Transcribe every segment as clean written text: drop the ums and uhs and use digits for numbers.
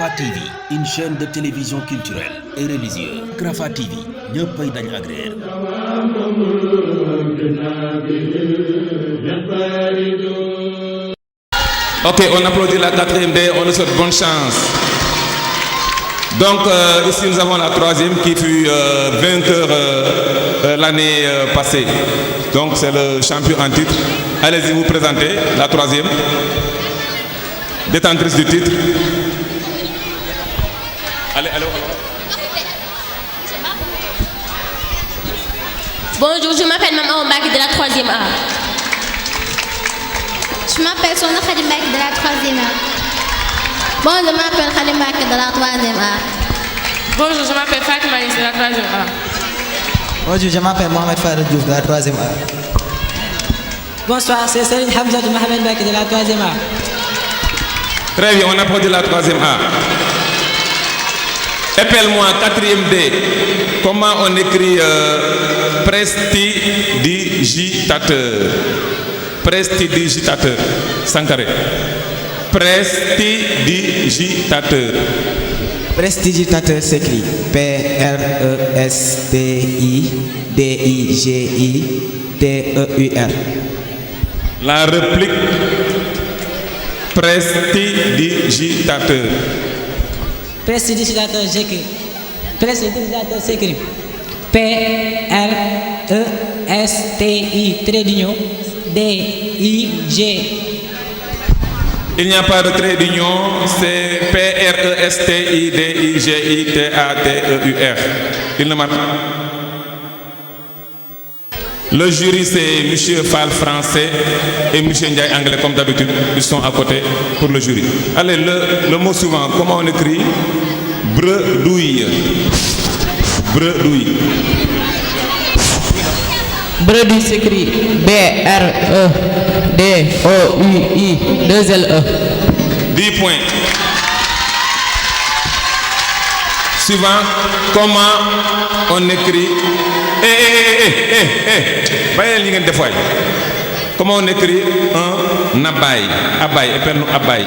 Rafah TV, une chaîne de télévision culturelle et religieuse. Rafah TV, ñëppay dañ agréer. Ok, on applaudit la 4e D, on nous souhaite bonne chance. Donc ici nous avons la 3e qui fut vainqueur l'année passée. Donc c'est le champion en titre. Allez-y vous présenter, la 3e. Détentrice du titre. Allez. Bonjour, je m'appelle Maman Ombaki de la 3e A. Je m'appelle Sona Khadimaki de la 3e A. Bon, je m'appelle Khadimaki de la 3e A. Bonjour, je m'appelle Fatima de la 3e A. Bonjour, je m'appelle Mohamed Farid Diouf de la 3e A. Bonsoir, c'est Serine Hamza de Mohamed Baki de la 3e A. Très bien, on applaudit la 3e A. Appelle-moi 4e D. Comment on écrit prestidigitateur? Prestidigitateur. Sankaré. Prestidigitateur. Prestidigitateur s'écrit Prestidigitateur. La réplique. Prestidigitateur. Prestidigitateur s'écrit Presti-D-I-G. Il n'y a pas de trait d'union, c'est Prestidigitateur. Il ne marque pas. Le jury c'est M. Fall français et M. Ndiaye anglais comme d'habitude, ils sont à côté pour le jury. Allez, le mot suivant, comment on écrit? Bredouille. Bredouille. Bredouille s'écrit B-R-E-D-O-U-I 2-L-E. 10 points. Suivant, comment on écrit? Comment on écrit un abaye? Abaye, appelle-nous abaye.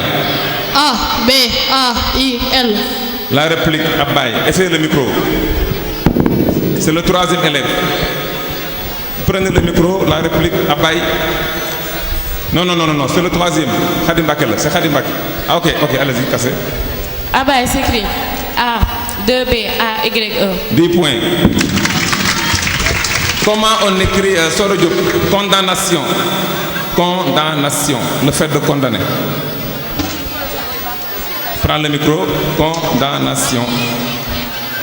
A-B-A-I-L. La réplique abaye. Essayez le micro. C'est le 3e élève. Prenez le micro, la réplique abaye. Non, c'est le 3e. Khadim Bakel, c'est Khadim Bakel. Ah ok, allez-y, cassez. Abaye s'écrit A-2-B-A-Y-E. 10 points. Comment on écrit Soro Diop? Condamnation. Condamnation. Le fait de condamner. Prends le micro. Condamnation.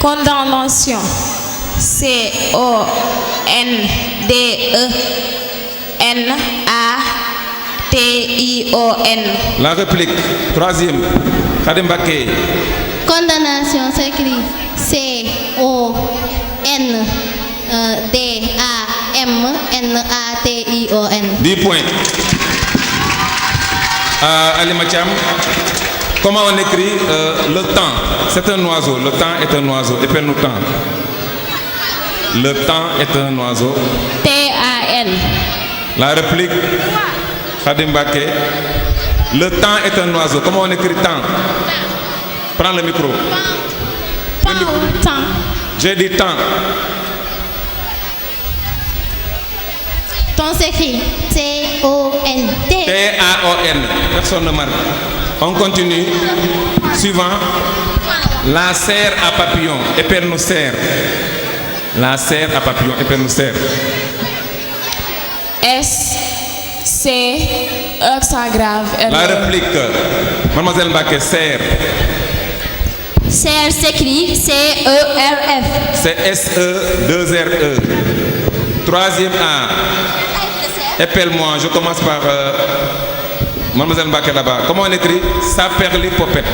Condamnation. C-O-N-D-E-N-A-T-I-O-N. La réplique. 3e. Khadim Baké. Condamnation s'écrit C-O-N-D-A-M-N-A-T-I-O-N. 10 points. Ali Macham. Comment on écrit le temps? C'est un oiseau. Le temps est un oiseau. Épelle-nous temps. Le temps est un oiseau. T-A-N. La réplique. Khadim Baké. Le temps est un oiseau. Comment on écrit temps? Prends le micro. Temps. J'ai dit temps. Temps s'écrit T-O-N-T. T-A-O-N. Personne ne marque. On continue. Suivant. La serre à papillon. Épelle-nous serre. La serre à papillon. Épelle-nous serre. S-C accent grave. La réplique. Mademoiselle Mbaké, serre. Serre s'écrit C-E-R-F. C'est S-E-2-R-E. 3e A. Épelle-moi. Je commence par Mademoiselle Mbaké là-bas. Comment on écrit? Saperlipopette.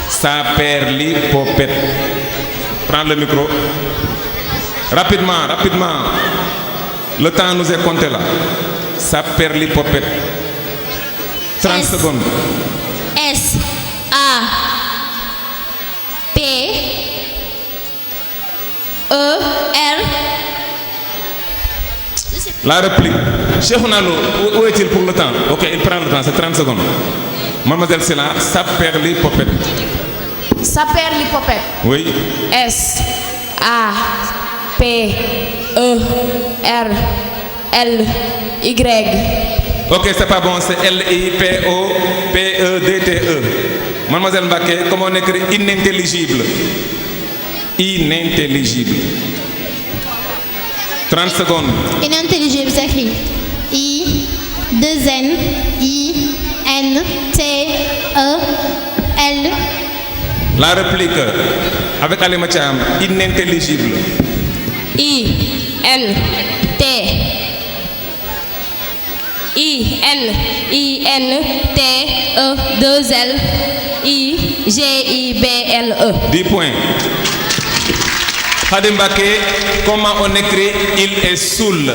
Saperlipopette. Prends le micro. Rapidement. Le temps nous est compté là. Saperlipopette. 30 secondes. S-A-P-E-R. La réplique. Cheikhouna Lo, où est-il pour le temps? Ok, il prend le temps, c'est 30 secondes. Mademoiselle Sela, Saperlipopette. Saperlipopette. Oui. S-A-P-E-R-L-Y. Ok, c'est pas bon, c'est L-I-P-O-P-E-D-T-E. Mademoiselle Mbaké, comment on écrit inintelligible? Inintelligible. 30 secondes. Inintelligible s'écrit I-2-N-I-N-T-E-L. La réplique avec Alima Thiam, inintelligible. I-N-T-E-2-L-I-G-I-B-L-E. 10 points. Khadim Mbaké, comment on écrit il est saoul?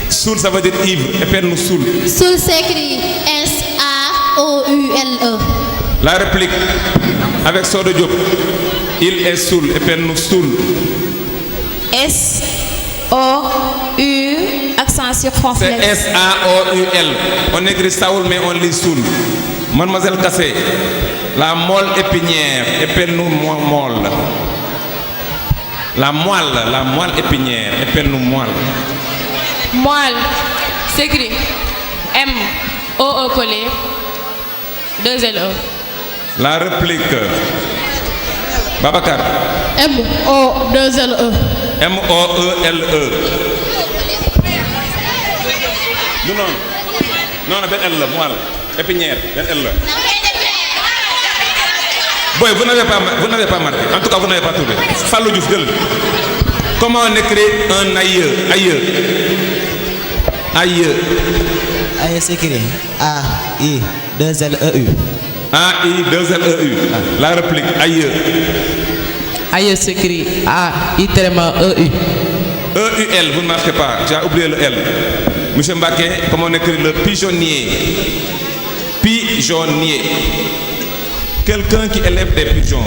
Saoul, ça veut dire ivre. Appelle-nous saoul. Soul s'écrit S-A-O-U-L-E. La réplique avec Sodo Diop. Il est saoul. Appelle-nous saoul. S-O-U, accent C'est circonflexe. S-A-O-U-L. On écrit Saoul, mais on lit saoul. Mademoiselle Kassé, la moelle épinière. Appelle-nous moelle. La moelle épinière. Appelle-nous moelle. Moelle s'écrit M-O-E collé 2-L-E. La réplique. Babacar. M-O-2-L-E. M-O-E-L-E. Non, ben L, moelle. Épinière, ben L. Boy, vous n'avez pas marqué. En tout cas, vous n'avez pas trouvé. Fallou Diouf, gueule. Comment on écrit un aïeux? Aïeux s'écrit A-I-2-L-E-U. A-I-2-L-E-U. La réplique, aïeux. Aïe s'écrit A-I-E-U. E-U-L, vous ne marquez pas. Tu as oublié le L. Monsieur Mbaké, comment on écrit le pigeonnier? Pigeonnier. Quelqu'un qui élève des pigeons.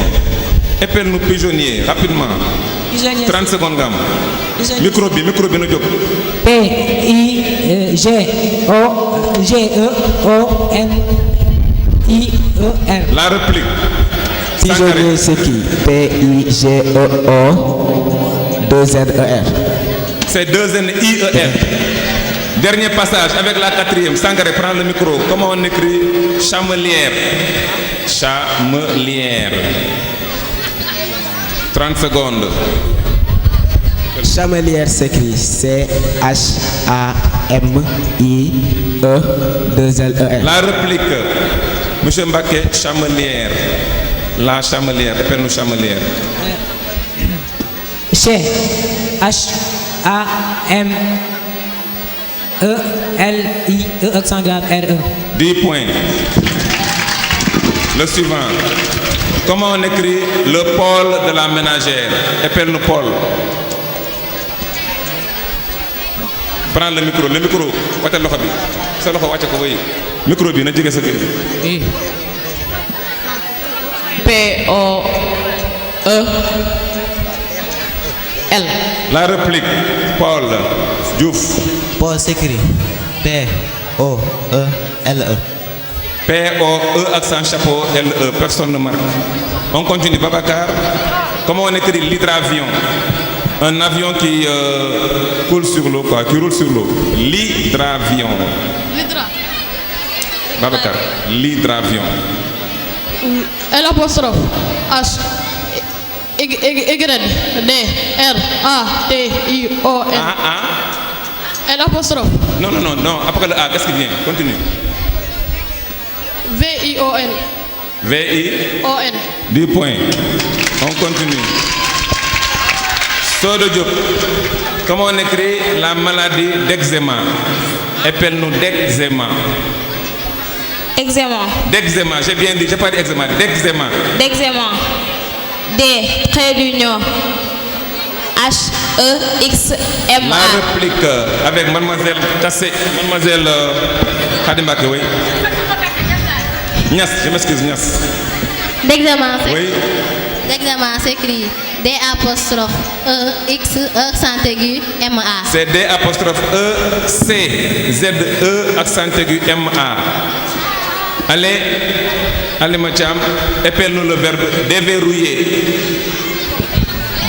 Appelle-nous pigeonnier, rapidement. Pigeonnier. 30 secondes, gamme. Micro, nous diop. P-I-G-O-G-E-O-N-I-E-R. La réplique. Pigeonnier s'écrit P-I-G-O-O-2-Z-E-R. C'est 2-N-I-E-R. Dernier passage avec la quatrième. Sangaré, prends le micro. Comment on écrit chamelière? Chamelière. 30 secondes. Chamelière s'écrit C-H-A-M-I-E-2-L-E-R. La réplique. Monsieur Mbaké, chamelière. La chamelière. Appelle-nous chamelière. H-A-M-E-L-I-E, accent grave R-E. 10 points. Le suivant. Comment on écrit le Paul de la ménagère? Appelle-nous Paul. Prends le micro. Wàccal loxo bi. Sa loxo wàcce ko way. Micro bi na jege sa kër. P-O-E-L. La réplique. Paul Diouf. Paul s'écrit P-O-E-L-E. P-O-E accent chapeau L-E. Personne ne marque. On continue. Babacar. Comment on écrit l'hydravion? Un avion qui coule sur l'eau, quoi, qui roule sur l'eau. L'hydravion. Babacar. L'hydravion. L-apostrophe H Y D R A T I O N. L-apostrophe. Non. Après le A, qu'est-ce qui vient? Continue. V-I-O-N. V-I-O-N. 10 points. On continue. Sodo Diop. Comment on écrit la maladie d'eczéma? Appelle-nous d'eczéma. Eczéma. D'eczéma, j'ai bien dit, j'ai pas dit eczéma, d'eczéma. D'eczéma. D, trait d'union. H-E-X-M-A. La réplique avec mademoiselle Kassé, mademoiselle Khadim Mbaké, oui. Nias, je m'excuse, Nias. D'examen, c'est Oui. D'examen s'écrit D-apostrophe-E-X accent aigu M-A. C'est D apostrophe E C Z E accent aigu M A. Allez, Alima Thiam, épelle-nous le verbe déverrouiller.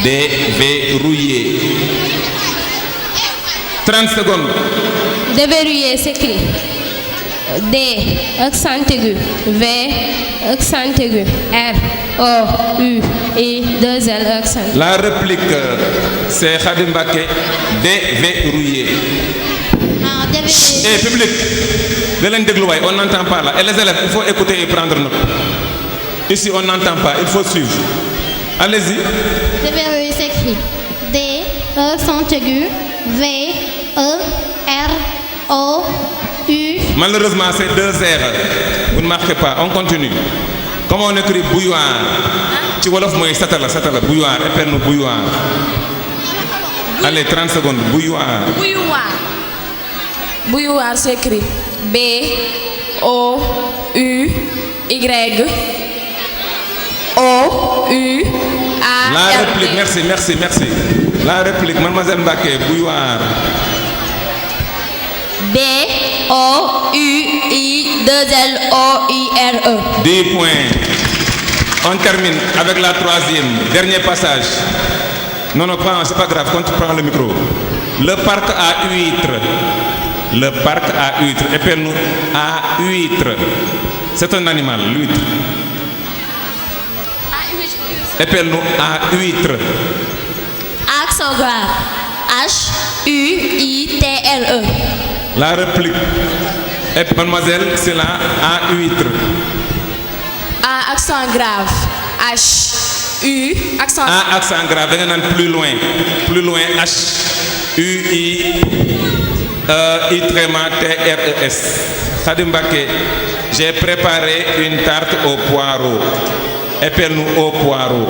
Déverrouiller. 30 secondes. Déverrouiller s'écrit D, accent aigu, V, accent aigu, R, O, U, I, 2 L, accent. La réplique, c'est Khadim Mbacké, déverrouiller. Alors, déverrouiller. Et public, on n'entend pas là. Et les élèves, il faut écouter et prendre note. Ici, on n'entend pas, il faut suivre. Allez-y. Déverrouiller s'écrit D, accent aigu, V, E, R, O, U. Malheureusement, c'est 2 R. Vous ne marquez pas, on continue. Comment on écrit bouilloire? Tu wolof moi satala bouilloire, épelle-nous bouilloire. Allez, 30 secondes, bouilloire. Bouilloire s'écrit B O U Y O U A. La réplique, merci. La réplique, mademoiselle Mbacké, bouilloire. B O U I 2 L O I R E. 10 points. On termine avec la 3e, dernier passage. Non, c'est pas grave, quand tu prends le micro. Le parc à huîtres. Le parc à huîtres. Épelle-nous à huîtres. C'est un animal, l'huître. Épelle-nous à huîtres. Accent grave. H U I T L E. La réplique. Et mademoiselle, c'est là à huîtres. A accent grave. H U accent. A accent grave. Plus loin. H U I I tréma T R E S. Khadim Mbacké, j'ai préparé une tarte au poireau. Épelle-nous au poireau.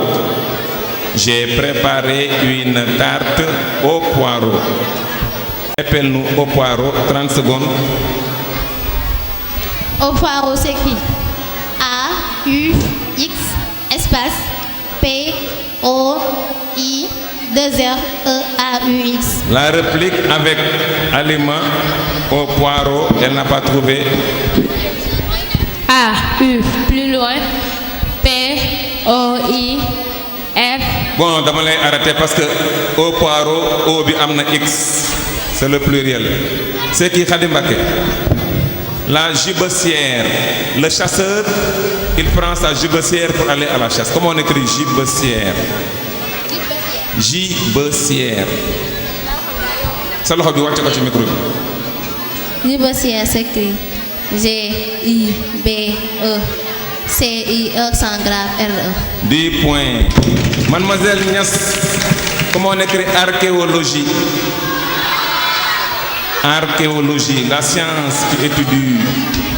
J'ai préparé une tarte au poireau. Épelle-nous au poireau. 30 secondes. Au poireau s'écrit A U X espace P O I 2 R E A U X. La réplique avec Alima au poireau, elle n'a pas trouvé. A U plus loin P O I R. Bon, dama lay arrêter parce que au poireau, O bi amna X. C'est le pluriel. C'est qui Khadim Mbacké? La gibecière. Le chasseur, il prend sa gibecière pour aller à la chasse. Comment on écrit gibecière? Gibecière. Sa loxo bi wàcce ko ci micro bi. Gibecière s'écrit G I B E C I accent grave R E. 10 points. Mademoiselle Niass, comment on écrit archéologie? Archéologie, la science qui étudie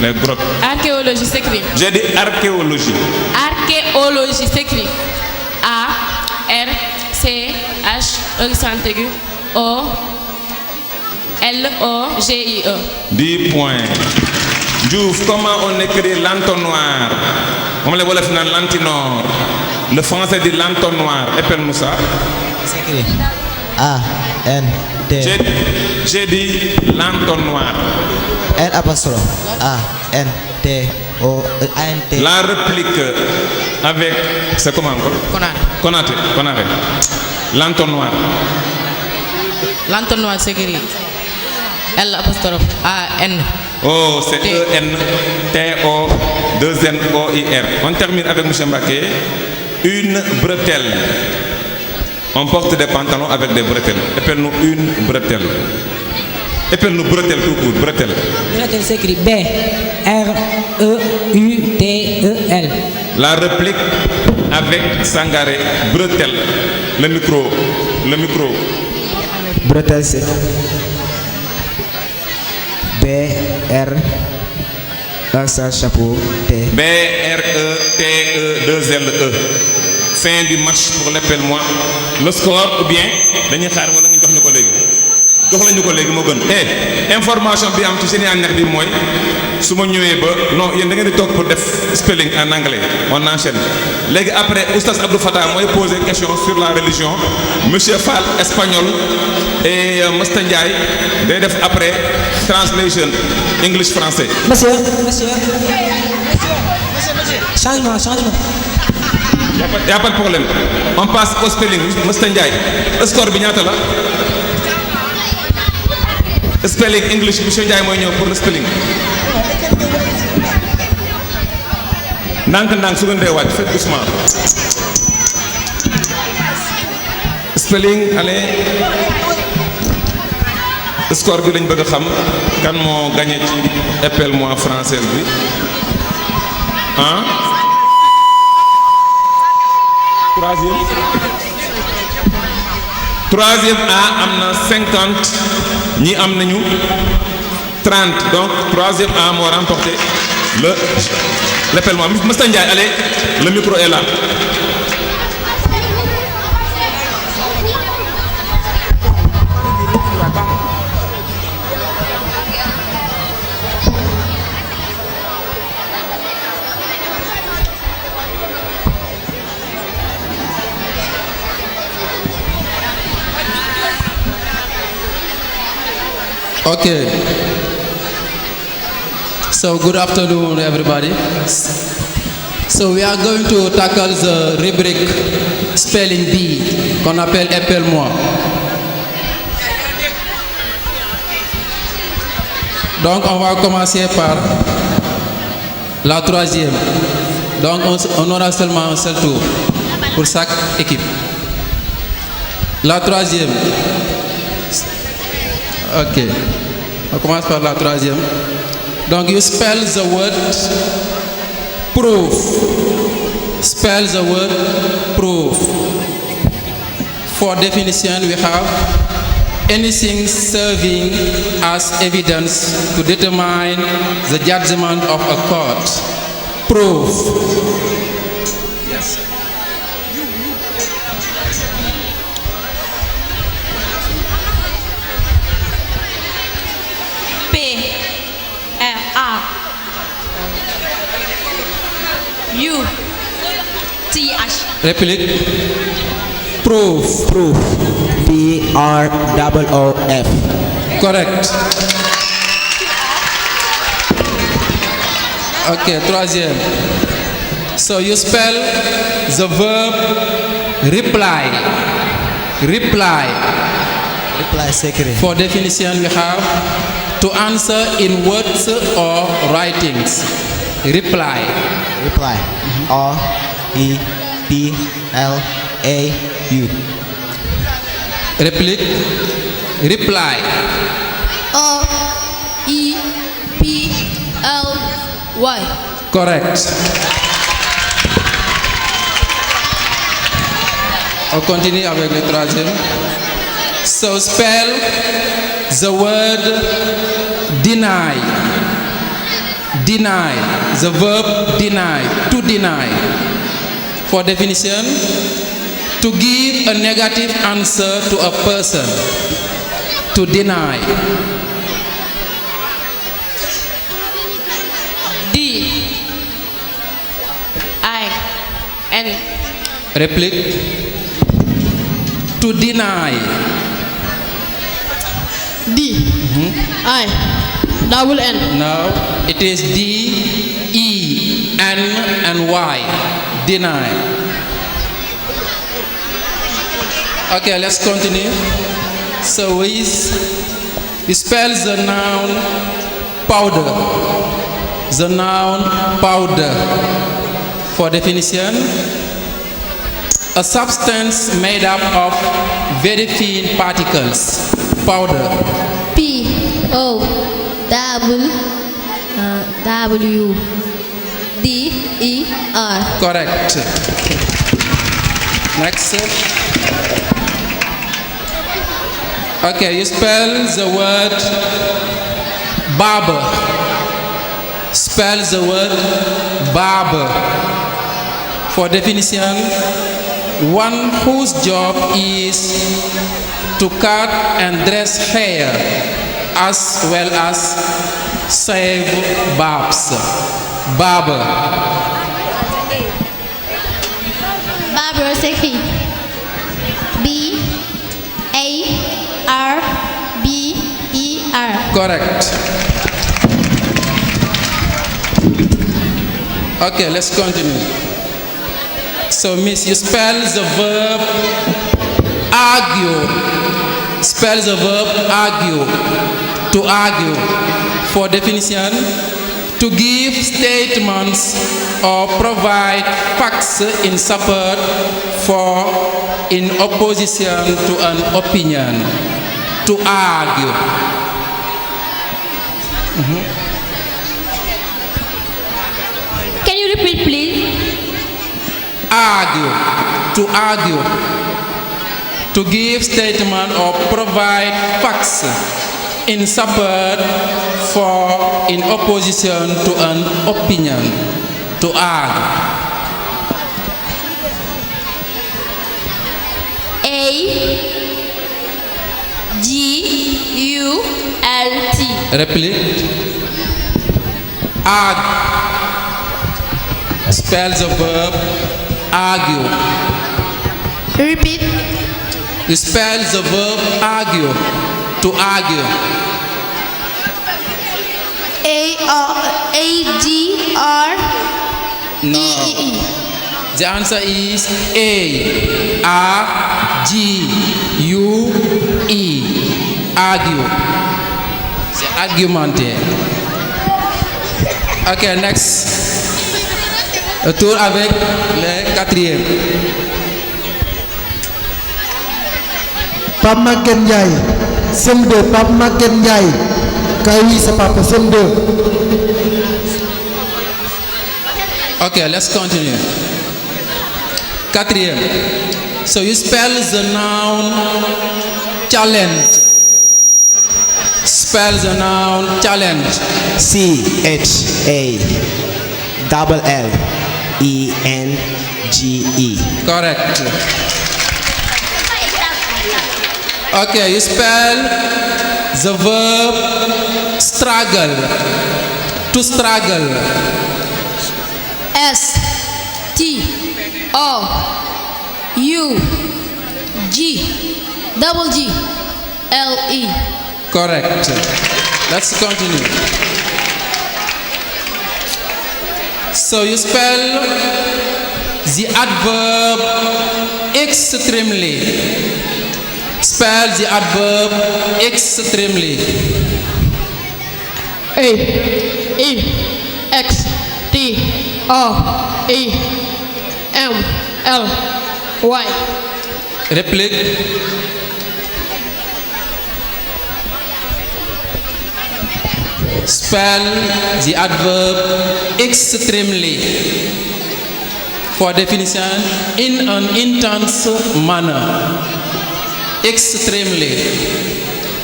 les grottes. Archéologie s'écrit. J'ai dit archéologie. Archéologie s'écrit A R C H accent aigu O L O G I E. 10 points. Diouf, comment on écrit l'entonnoir? On les voit final l'antinor. Le français dit l'entonnoir. Épelle-nous ça. C'est écrit A N T. J'ai dit l'entonnoir. N apostrophe A N T O A N T. La réplique avec, c'est comment encore? Konaté. L'entonnoir. L'entonnoir s'écrit L apostrophe A N. Oh, c'est E N T O 2 N O I R. On termine avec M. Mbacké. Une bretelle. On porte des pantalons avec des bretelles. Épelle-nous une bretelle. Épelle-nous bretelle tout court, bretelle. Bretelle s'écrit B R E U T E L. La réplique avec Sangaré, bretelle. Le micro. Bretelle c'est B R accent chapeau T. B R E T E 2 L E. Fin du match pour l'épelle-moi. Le score ou bien dañuy xaar wala ñu jox ñu ko léegi. jox lañu ko léegi moo gën information bi am ci génie en herbe bi mooy su ma ñëwee ba non yéen da ngeen di toog pour def spelling en anglais on enchaîne léegi après oustaz Abdou Fatah mooy poser question sur la religion monsieur Fall espagnol et Masta Ndiaye day def après translation English français. Monsieur. Changement. Y a pas de problème on passe au spelling Masta Ndiaye score bi ñaata la. Spelling English monsieur Ndiaye mooy ñëw pour le spelling. ndànk su ngeen dee wàcc faites doucement. Spelling allez. Score bi lañ bëgg a xam kan moo gagné ci appelle-moi française bi troisième A am na 50 ñi am nañu 30 donc troisième A moo remporté l'appelle-moi Mr Ndiaye allez le micro est là. Okay. So good afternoon, everybody. So we are going to tackle the rubric spelling bee qu'on appelle appelle-moi. Donc on va commencer par la troisième. Donc on aura seulement un seul tour pour chaque équipe. La troisième. Ok. On commence par la troisième. Donc you spell the word proof. Spell the word proof. For definition we have anything serving as evidence to determine the judgment of a court. Proof. Yes. Réplique. Proof. P-R-O-O-F. Correct. Ok, troisième. So you spell the verb reply. Reply. Reply secret. For definition we have to answer in words or writings. Reply. Reply. R-E-P-L-A-U. Réplique. Reply. R-E-P-L-Y. Correct. On continue avec le troisième. So spell the word deny. Deny. The verb deny. To deny. For definition, to give a negative answer to a person. To deny. D-I-N. Réplique. To deny. D-I-double-N. No, it is D-E-N-N-Y. Deny. Okay, let's continue. So we spell the noun powder. The noun powder. For definition, a substance made up of very thin particles. Powder. P-O-W-D-E-R. Correct. Next. Okay, you spell the word barber. Spell the word barber. For definition, one whose job is to cut and dress hair, as well as shave barbs. Barber. Barber s'écrit B-A-R-B-E-R. Correct. Okay, let's continue. So, Miss, you spell the verb argue. Spell the verb argue. To argue. For definition, to give statements or provide facts in support for, in opposition to an opinion. To argue. Can you repeat, please? Argue. To argue. To give statement or provide facts in support for, in opposition to an opinion. To argue. A-G-U-L-T. Repeat. Argue. Spell the verb argue. Repeat. You spell the verb argue. To argue. A-G-R. No. The answer is A-R-G-U-E. Argue. C'est argumenter. Ok, next. Le tour avec le quatrième. Pape Maguette Ndiaye, CM2, Pape Maguette Ndiaye. Kawi sa papa, CM2. Ok, let's continue. Quatrième. So you spell the noun challenge. Spell the noun challenge. C-H-A-L-L-E-N-G-E. Correct. Okay, you spell the verb struggle. To struggle. S-T-R-U-G-G-L-E. Correct. Let's continue. So you spell the adverb extremely. Spell the adverb extremely. A-E-X-T-R-E-M-L-Y. Repeat. Spell the adverb extremely. For definition, in an intense manner. Extremely.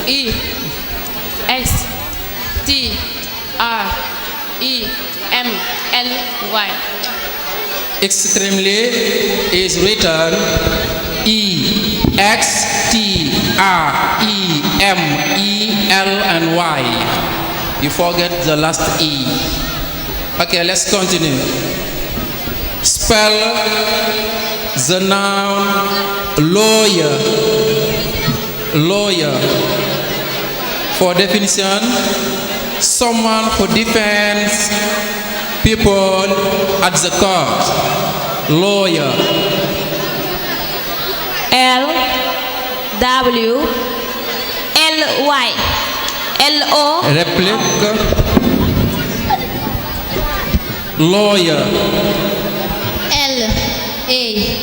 E-X-T-R-E-M-L-Y. Extremely is written E-X-T-R-E-M-E-L-Y. You forget the last E. Okay, let's continue. Spell the noun lawyer. Lawyer. For definition, someone who defends people at the court. Lawyer. L-W-L-Y. L-O. Replique. Lawyer. L-A-W-Y-E-R.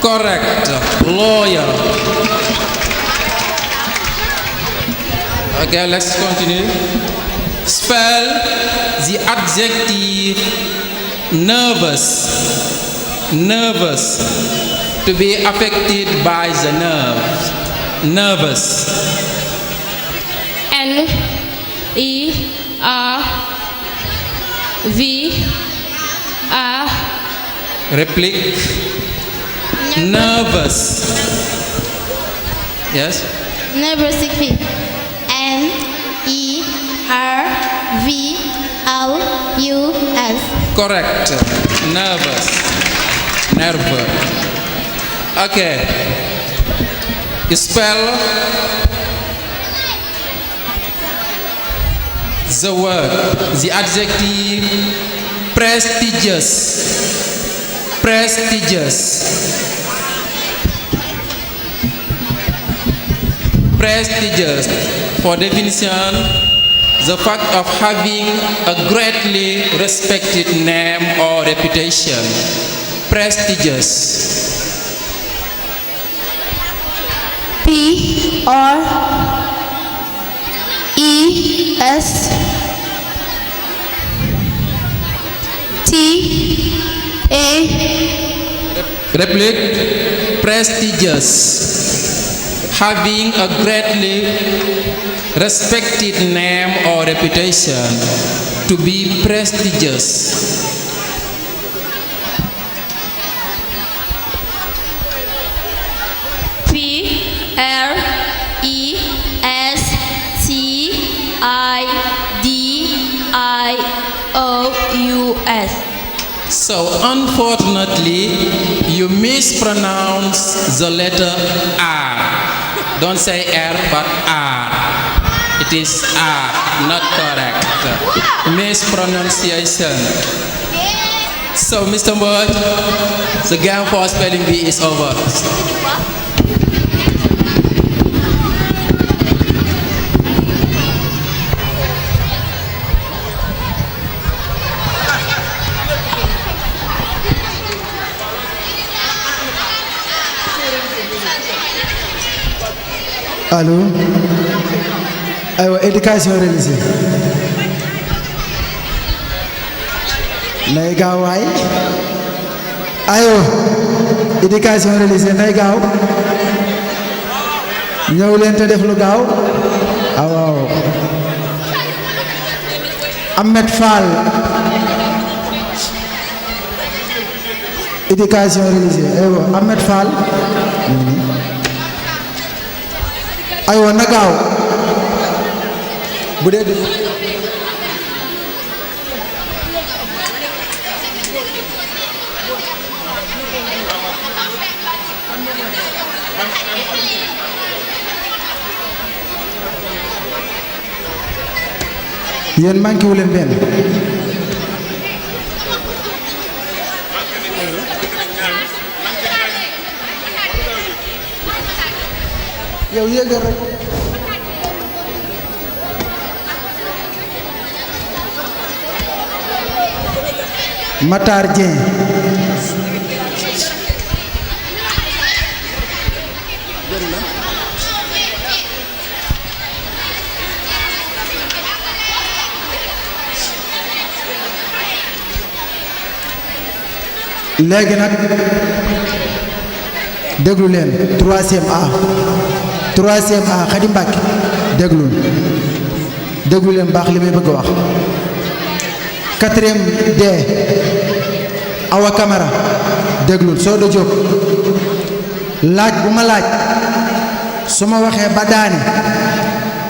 Correct. Lawyer. Okay, let's continue. Spell the adjective nervous. Nervous. To be affected by the nerves. Nervous. N I A V A. Réplique. Nervous. Yes. Nervous écrit N-I-R-V-O-U-S. Correct. Nervous. Nervous. Okay. Spell the word, the adjective prestigious. Prestigious. Prestigious. For definition, the fact of having a greatly respected name or reputation. Prestigious. P-R-E-S-T-A. Réplique. Prestigious. Having a greatly respected name or reputation. To be prestigious. Prestidious. So unfortunately, you mispronounce the letter R. Don't say R, but R. It is R, not correct. Mispronunciation. So, Mr. Mbodj, the game for spelling bee is over. Allô aywa éducation religieuse nay gaaw waay aywa éducation religieuse nay gaaw ñëw leen te def lu gaaw waaw Ahmed Fall éducation religieuse aywa Ahmed Fall aywa na gaaw bu dee yéen manqué wu leen benn yow yéegal rek Matar Dieng léegi nag déglu leen troisième A Khady Mbacke déglu leen baax li may bëgg a wax quatrième D Awa Camara déglul Sodo Diop laaj bu ma laaj su ma waxee ba daani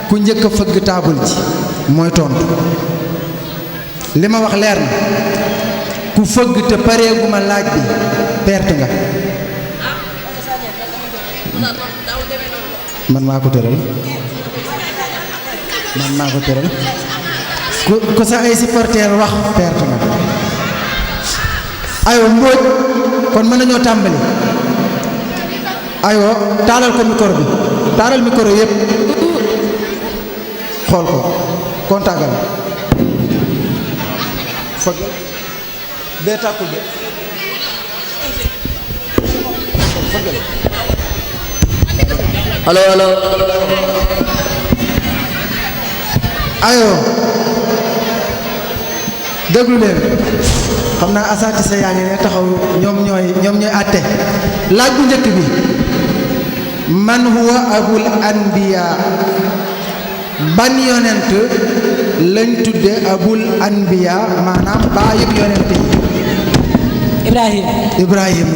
ku njëkk a fëgg taabul ji mooy tontu li ma wax leer na ku fëgg te pareeguma laaj bi perte nga man maa ko tëral ku sa ay supporter wax perte nga aywa Mbodj kon mën nañoo tàmbali aywa taalal ko micro bi taalal micro yëpp xool ko kontaagal fëgg bee tàkkul de fëggal allo ayo déglu leen xam naa asaati sa yaa ngi ne taxaw ñoom ñooy àtte laaj bu njëkk bi man huwa abul anbiya ban yonent lañ tudde abul anbiya maanaam baayub yonent yi Ibrahim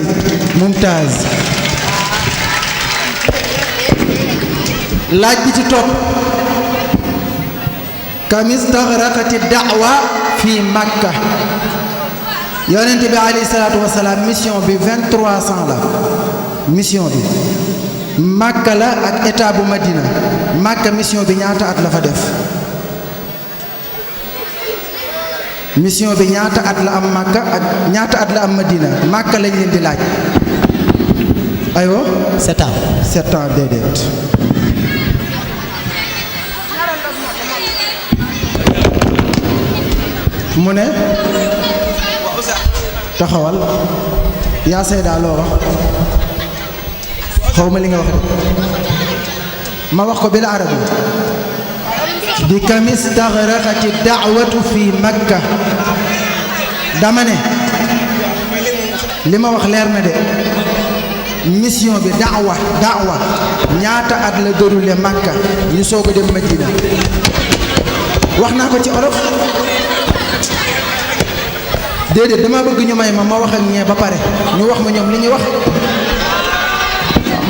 mumtaz. laaj bi ci topp kam istagraqati da'wa fi Makka yonent bi alayhi salaatu wasalaam mission bi 2300 la mission bi Makka la ak état bu Madina Makka mission bi ñaata at la fa def mission bi ñaata at la am Makka ak ñaata at la am Madina Makka lañ leen di laaj aywa 7 ans 7 ans déedéet mu ne taxawal yaa sayda loo wax xaw ma li nga wax de ma wax ko bil arabi bi kam istagraqati da'watu fi Makka dama ne li ma wax leer na de mission bi da'wa ñaata at la déroulé Makka ñu soog a dem Madina wax naa ko ci olof déedéet dama bëgg ñu may ma wax ak ñee ba pare ñu wax ma ñoom li ñuy wax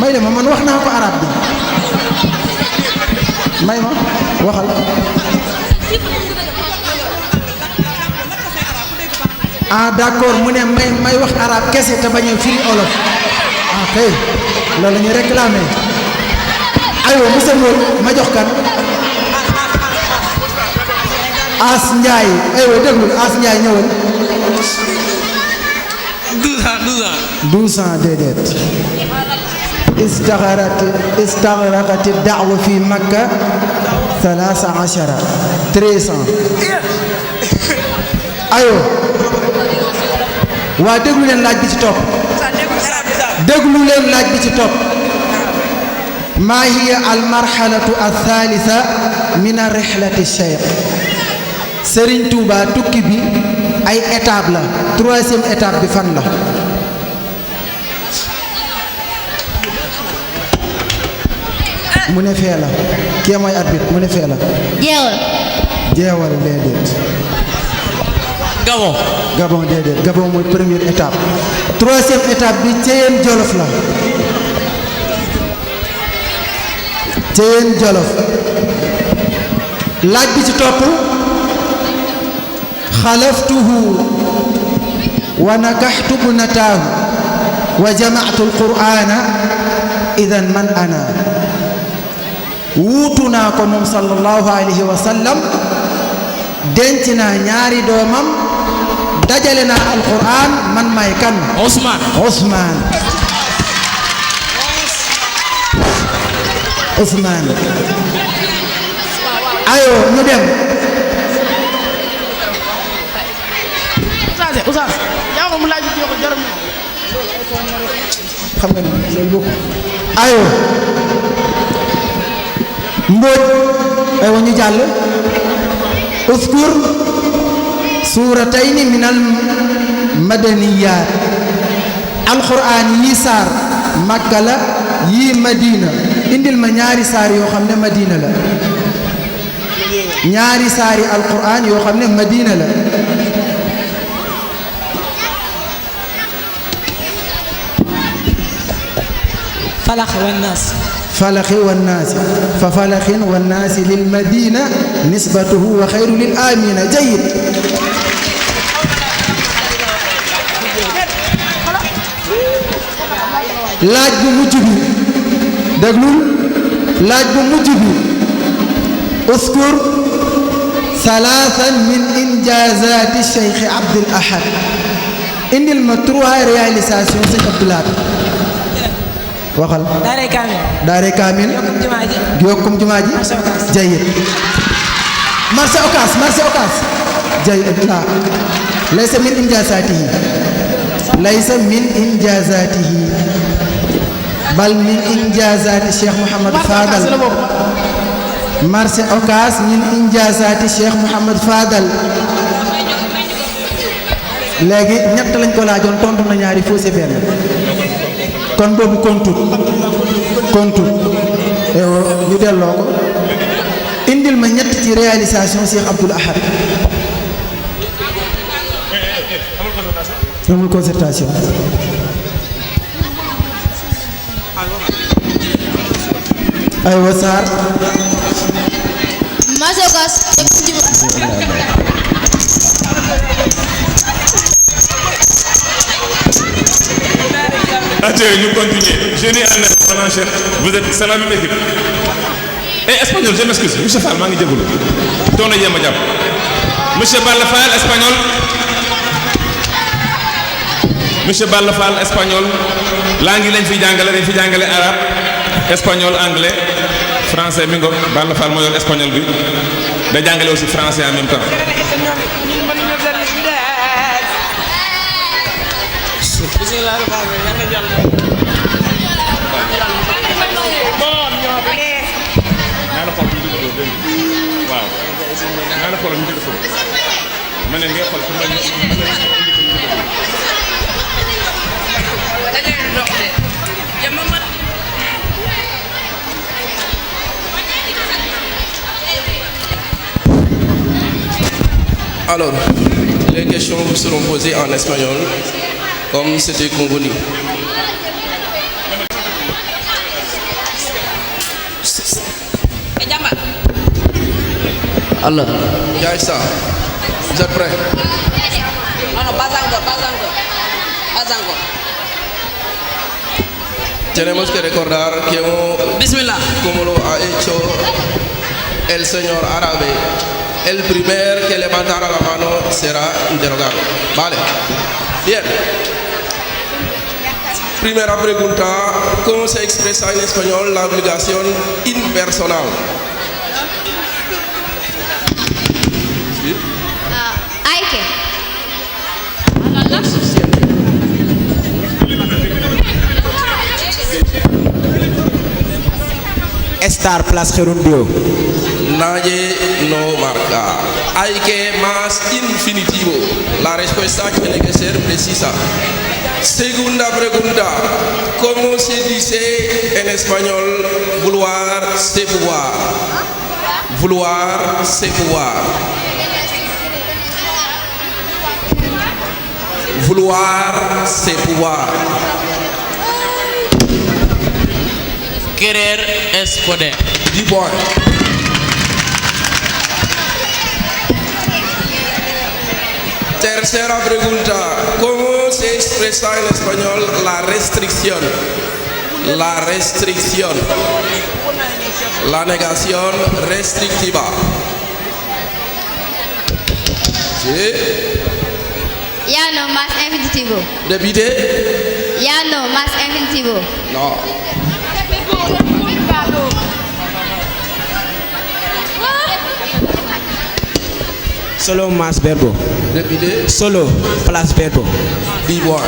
may de ma man wax naa ko arab bi may ma waxal d'accord mu ne may wax arab kese te bañ a firi olof kay loolu la ñuy réclamé aywa monsieur Mour ma jox kan As Ndiaye aywa déglu As Ndiaye ñëwal 12 ans déedéet استغرقت الدعوة في مكة 13 ans ayo waa déglu leen laaj bi ci topp ما هي المرحلة الثالثة من الرحلة الشيخ Serigne Touba tukki bi ay étape la 3e étape bi fan la mu ne fee la kii mooy arbitre mu ne fee la jeewal déedéet Gabon déedéet Gabon mooy première étape 3e étape bi Ceyeen Jolof la Ceyeen Jolof laaj bi ci topp xalaftuhu wa nakaxtu bunataahu wa jamactu alqur'ana idan man ana wuutu naa ko moom sallallahu alayhi wa sallam denc naa ñaari doomam dajale naa alqur'an man may kan Ousmane ayo ñu dem Oustaz yaa ko mu laaj bi ko jaram xam nga ne loolu bokk ayo Mbodj aywa ñu jàll uskur suuratayni min al madaniyat alquran yi saar Makka la yii Madina indil ma ñaari saar yoo xam ne Madina la ñaari saari alquran yoo xam ne Madina la فلق والناس ففلق والناس للمدينة نسبته وخير للآمين جيد laaj bu mujj bi déglul laaj bu mujj bi uskur thalathan min injazati Cheikh Abdoul Ahad indil ma 3 réalisations Sëñ Abdoul Ahad waxal daaray kaamil yokkum jumaa ji jayid marché Ocass jayid la laysa min injazatihi bal min injazati Cheikh Mouhamad Fadal marché Ocass min injazati Cheikh Mouhamad Fadal léegi ñett lañ ko laajoon tontu na ñaari faussé benn kon boobu kontut ñu delloo ko indil ma ñett ci réalisation Cheikh Abdoul Ahad. amul concertation. aywa Sarr. Masogas. Attention, ñu continuer. Génie en herbe, on enchaîne. Vous êtes, c'est la même équipe. Et espagnol, je m'excuse. Monsieur Fall, maa ngi jégalu. Toona yéem a jàpp. Monsieur Balla Fall, espagnol. Monsieur Balla Fall, espagnol. Langue yi lañ fi jàngale, dañ fi jàngale arabe, espagnol, anglais, français mi ngoog. Balla Fall moo yor espagnol bi. Da jàngale aussi français en même temps. Alors, les questions vous seront posées en espagnol, comme c'était convenu. Alors, Yaïssa, vous êtes prêts? Non, pas encore. Tenemos que recordar que Bismillah. como lo ha hecho el señor árabe, el primer que levantara la mano será interrogado. Vale. Bien. Primera pregunta, ¿cómo se expresa en español la obligación impersonal? ¿Sí? Hay que. Star Place Gerundio. Nadie no marca. Hay que más infinitivo. La respuesta tiene que ser precisa. Segunda pregunta. ¿Cómo se dice en español vouloir c'est pouvoir? Vouloir c'est pouvoir. Vouloir c'est pouvoir. Querer es poder. 10 points. Tercera pregunta. ¿Cómo se expresa en español la restricción? La restricción. La negación restrictiva. ¿Sí? Ya no más infinitivo. Repite. Ya no más infinitivo. No. Solo más verbo. Repite. Solo plus verbo. Igual.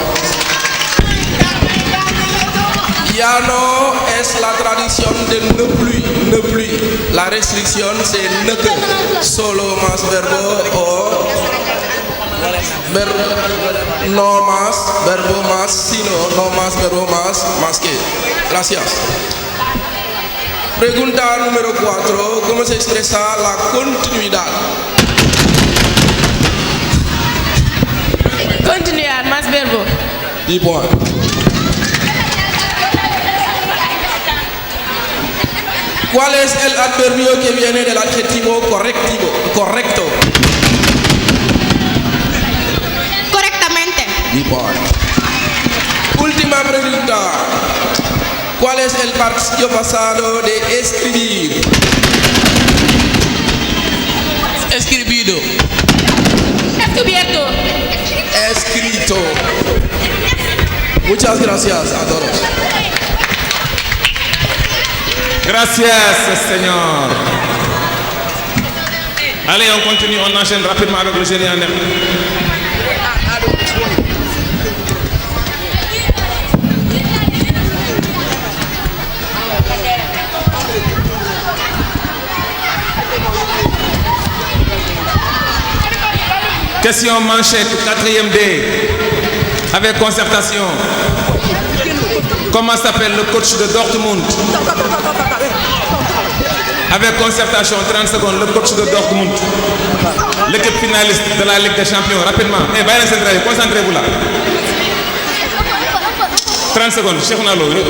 Ya no es la tradición de ne plus. La restricción c'est ne que. Solo más verbo o no más verbo más sino, no más verbo más que. Gracias. Pregunta número 4. ¿Cómo se expresa la continuidad? Continuar, más verbo. 10 points. ¿Cuál es el adverbio que viene del adjetivo correcto? Correctamente. 10 points. Última pregunta. ¿Cuál es el participio pasado de escribir? Escribido. Descubierto. Escrito. Muchas gracias a todos. Gracias, Seigneur. Allez, on continue, on enchaîne rapidement avec le génie en herbe. Question manchette, 4e D, avec concertation. Comment s'appelle le coach de Dortmund? Avec concertation, 30 secondes, le coach de Dortmund, l'équipe finaliste de la Ligue des Champions, rapidement. Concentrez-vous là. 30 secondes, Cheikh Nalo, et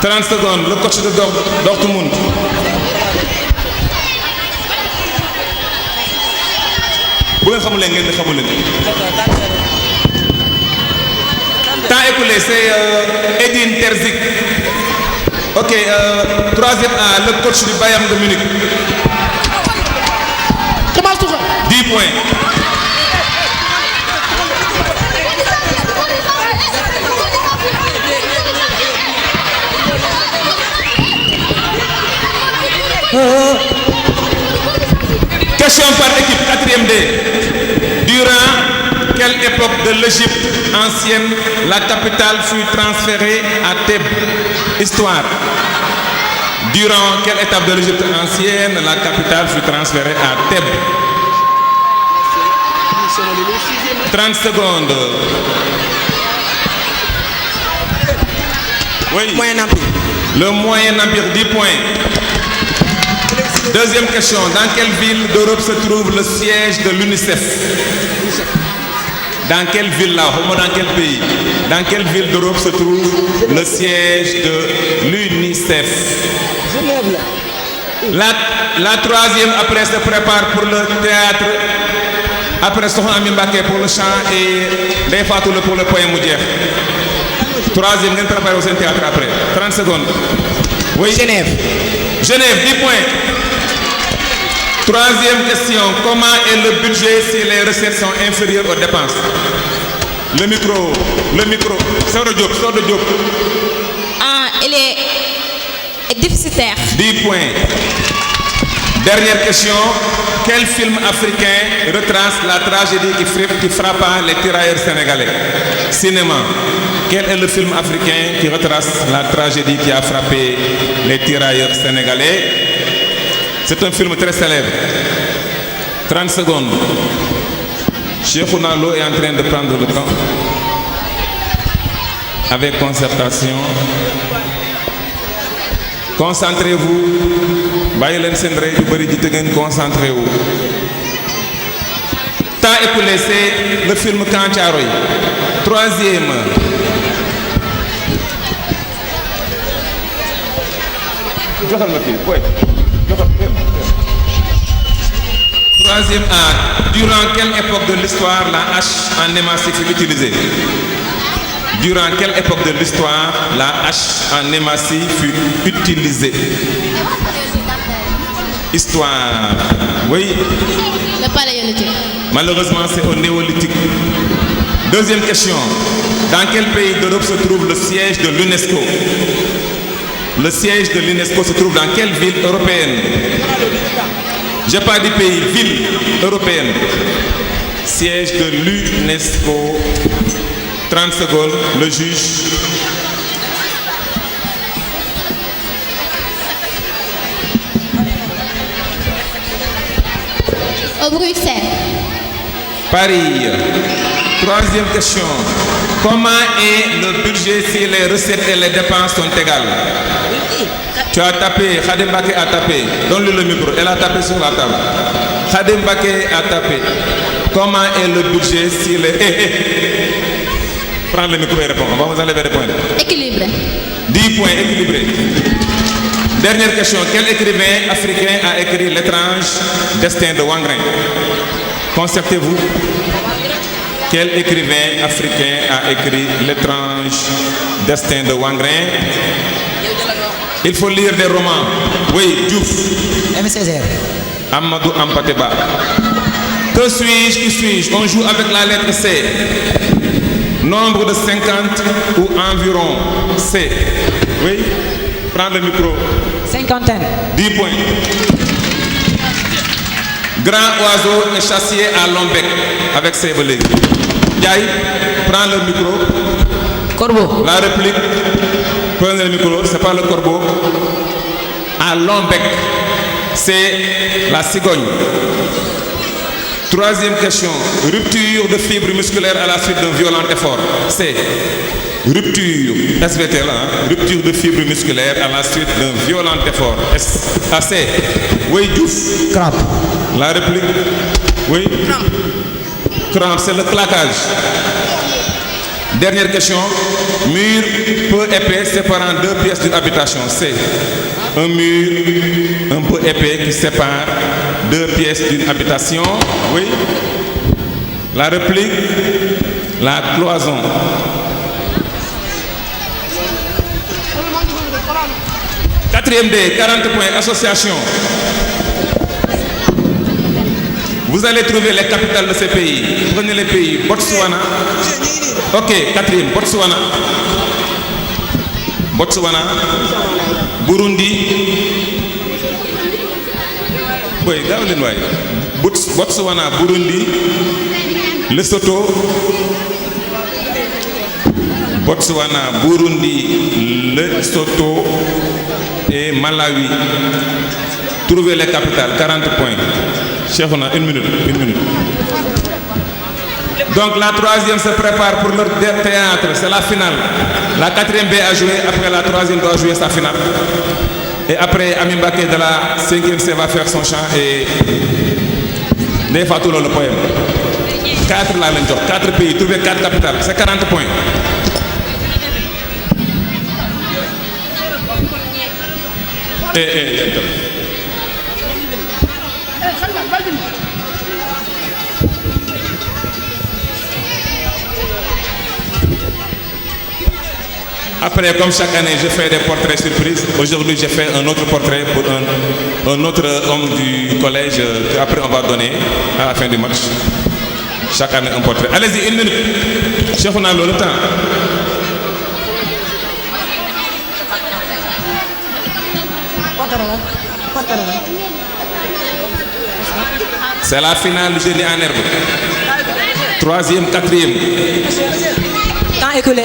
30 secondes, le coach de Dortmund. Temps écoulé, c'est Edin Terzic. Ok, troisième A, le coach du Bayern de Munich. 10 points. Question par équipe, 4e D. Durant quelle époque de l'Égypte ancienne la capitale fut transférée à Thèbes? Histoire. Durant quelle étape de l'Égypte ancienne la capitale fut transférée à Thèbes? 30 secondes. Oui. Moyen Empire. Le Moyen Empire, 10 points. Deuxième question. Dans quelle ville d'Europe se trouve le siège de l'UNICEF? Dans quelle ville là? Dans quel pays? Dans quelle ville d'Europe se trouve le siège de l'UNICEF? La troisième après se prépare pour le théâtre. Après Sohna Mimbake pour le chant et Ndeye Fatou pour le poème Moudier. Troisième, vous préparez au théâtre après. 30 secondes. Oui. Genève. Genève, 10 points. Troisième question. Comment est le budget si les recettes sont inférieures aux dépenses? Le micro. Sors de Diop. Il est déficitaire. 10 points. Dernière question. Quel film africain retrace la tragédie qui frappa les tirailleurs sénégalais? Cinéma. Quel est le film africain qui retrace la tragédie qui a frappé les tirailleurs sénégalais? C'est un film très célèbre. 30 secondes. Cheikh Nalo est en train de prendre le temps. Avec concertation. Concentrez-vous. Concentrez-vous. Temps écoulé, c'est le film Kancharoy. Troisième. Troisième A. Durant quelle époque de l'histoire la hache en hématie fut utilisée? Durant quelle époque de l'histoire la hache en hématie fut utilisée? Histoire. Oui. Le paléolithique. Malheureusement, c'est au néolithique. Deuxième question. Dans quel pays d'Europe se trouve le siège de l'UNESCO? Le siège de l'UNESCO se trouve dans quelle ville européenne? J'ai pas dit pays, ville européenne. Siège de l'UNESCO. 30 secondes, le juge. Au Bruxelles. Paris. Troisième question. Comment est le budget si les recettes et les dépenses sont égales? Tu as tapé, Khadim Baké a tapé. Donne-lui le micro, elle a tapé sur la table. Khadim Baké a tapé. Comment est le budget si les... Prends le micro et réponds. On va vous enlever les points. Équilibré. 10 points, équilibré. Dernière question. Quel écrivain africain a écrit L'étrange destin de Wangrin? Concertez-vous. Quel écrivain africain a écrit L'étrange destin de Wangrin? Il faut lire des romans. Oui, Diouf. M. Césaire. Amadou Ampateba. Que suis-je, qui suis-je? On joue avec la lettre C. Nombre de 50 ou environ C. Oui. Prends le micro. Cinquantaine. 10 points. Grand oiseau et chassier à long bec avec ses belets. Diaye, prends le micro. Corbeau. La réplique. Prenez le micro. C'est pas le corbeau. À long bec, c'est la cigogne. Troisième question. Rupture de fibre musculaire à la suite d'un violent effort. C. Rupture, SVT là, hein? Rupture de fibre musculaire à la suite d'un violent effort. C. Oui, Diouf. Crampe. La réplique. Oui. Crampe, c'est le claquage. Dernière question. Mur peu épais séparant deux pièces d'une habitation. C. Un mur un peu épais qui sépare deux pièces d'une habitation. Oui. La réplique. La cloison. Quatrième D, 40 points, association. Vous allez trouver les capitales de ces pays. Prenez les pays. Botswana. Ok, quatrième, Botswana. Botswana. Burundi. Oui, Botswana, Burundi. Lesotho. Botswana, Burundi, Lesotho et Malawi. Trouvez les capitales, 40 points. Cheikhouna, une minute. Donc la troisième se prépare pour leur théâtre, c'est la finale. La quatrième B a joué, après la troisième doit jouer sa finale. Et après, Ami Mbaké de la 5e C va faire son chant et les Fatou le poème. 4 là, 4 pays, trouvez 4 capitales, c'est 40 points. Après, comme chaque année, je fais des portraits surprises. Aujourd'hui, j'ai fait un autre portrait pour un autre homme du collège qu'après on va donner à la fin du match. Chaque année, un portrait. Allez-y, une minute. Chef, on a le temps. C'est la finale du jeudi en herbe. 3e, 4e. Temps écoulé.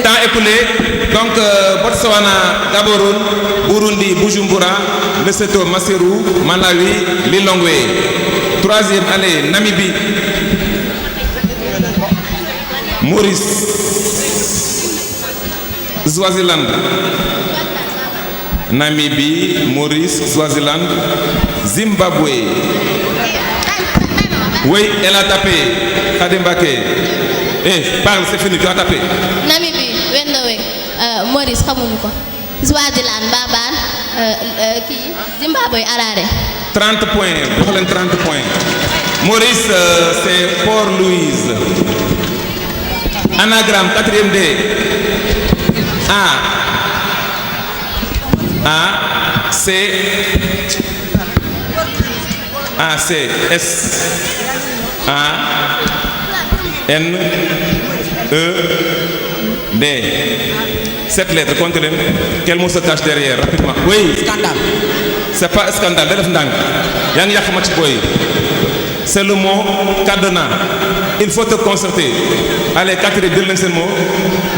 Donc, Botswana, Gaborone, Burundi, Bujumbura, Lesotho, Maseru, Malawi, Lilongwe. 3e, allez, Namibie. Maurice. Swaziland. Namibie, Maurice, Swaziland, Zimbabwe. Oui, elle a tapé. Khadim Baké. Parle, c'est fini, tu as tapé. Namibie, Wendowe, Maurice, Kamounouko. Swaziland, Baban, Zimbabwe, Harare. 30 points, 30 points. Maurice, c'est Port-Louise. Anagramme, 4e D. C, S, A, N, E, D. 7 lettres, comptez-les. Quel mot se cache derrière, rapidement? Oui. Scandale. C'est pas scandale, c'est le mot cadenas. Il faut te concerter. Allez, 4e, donne ce mot.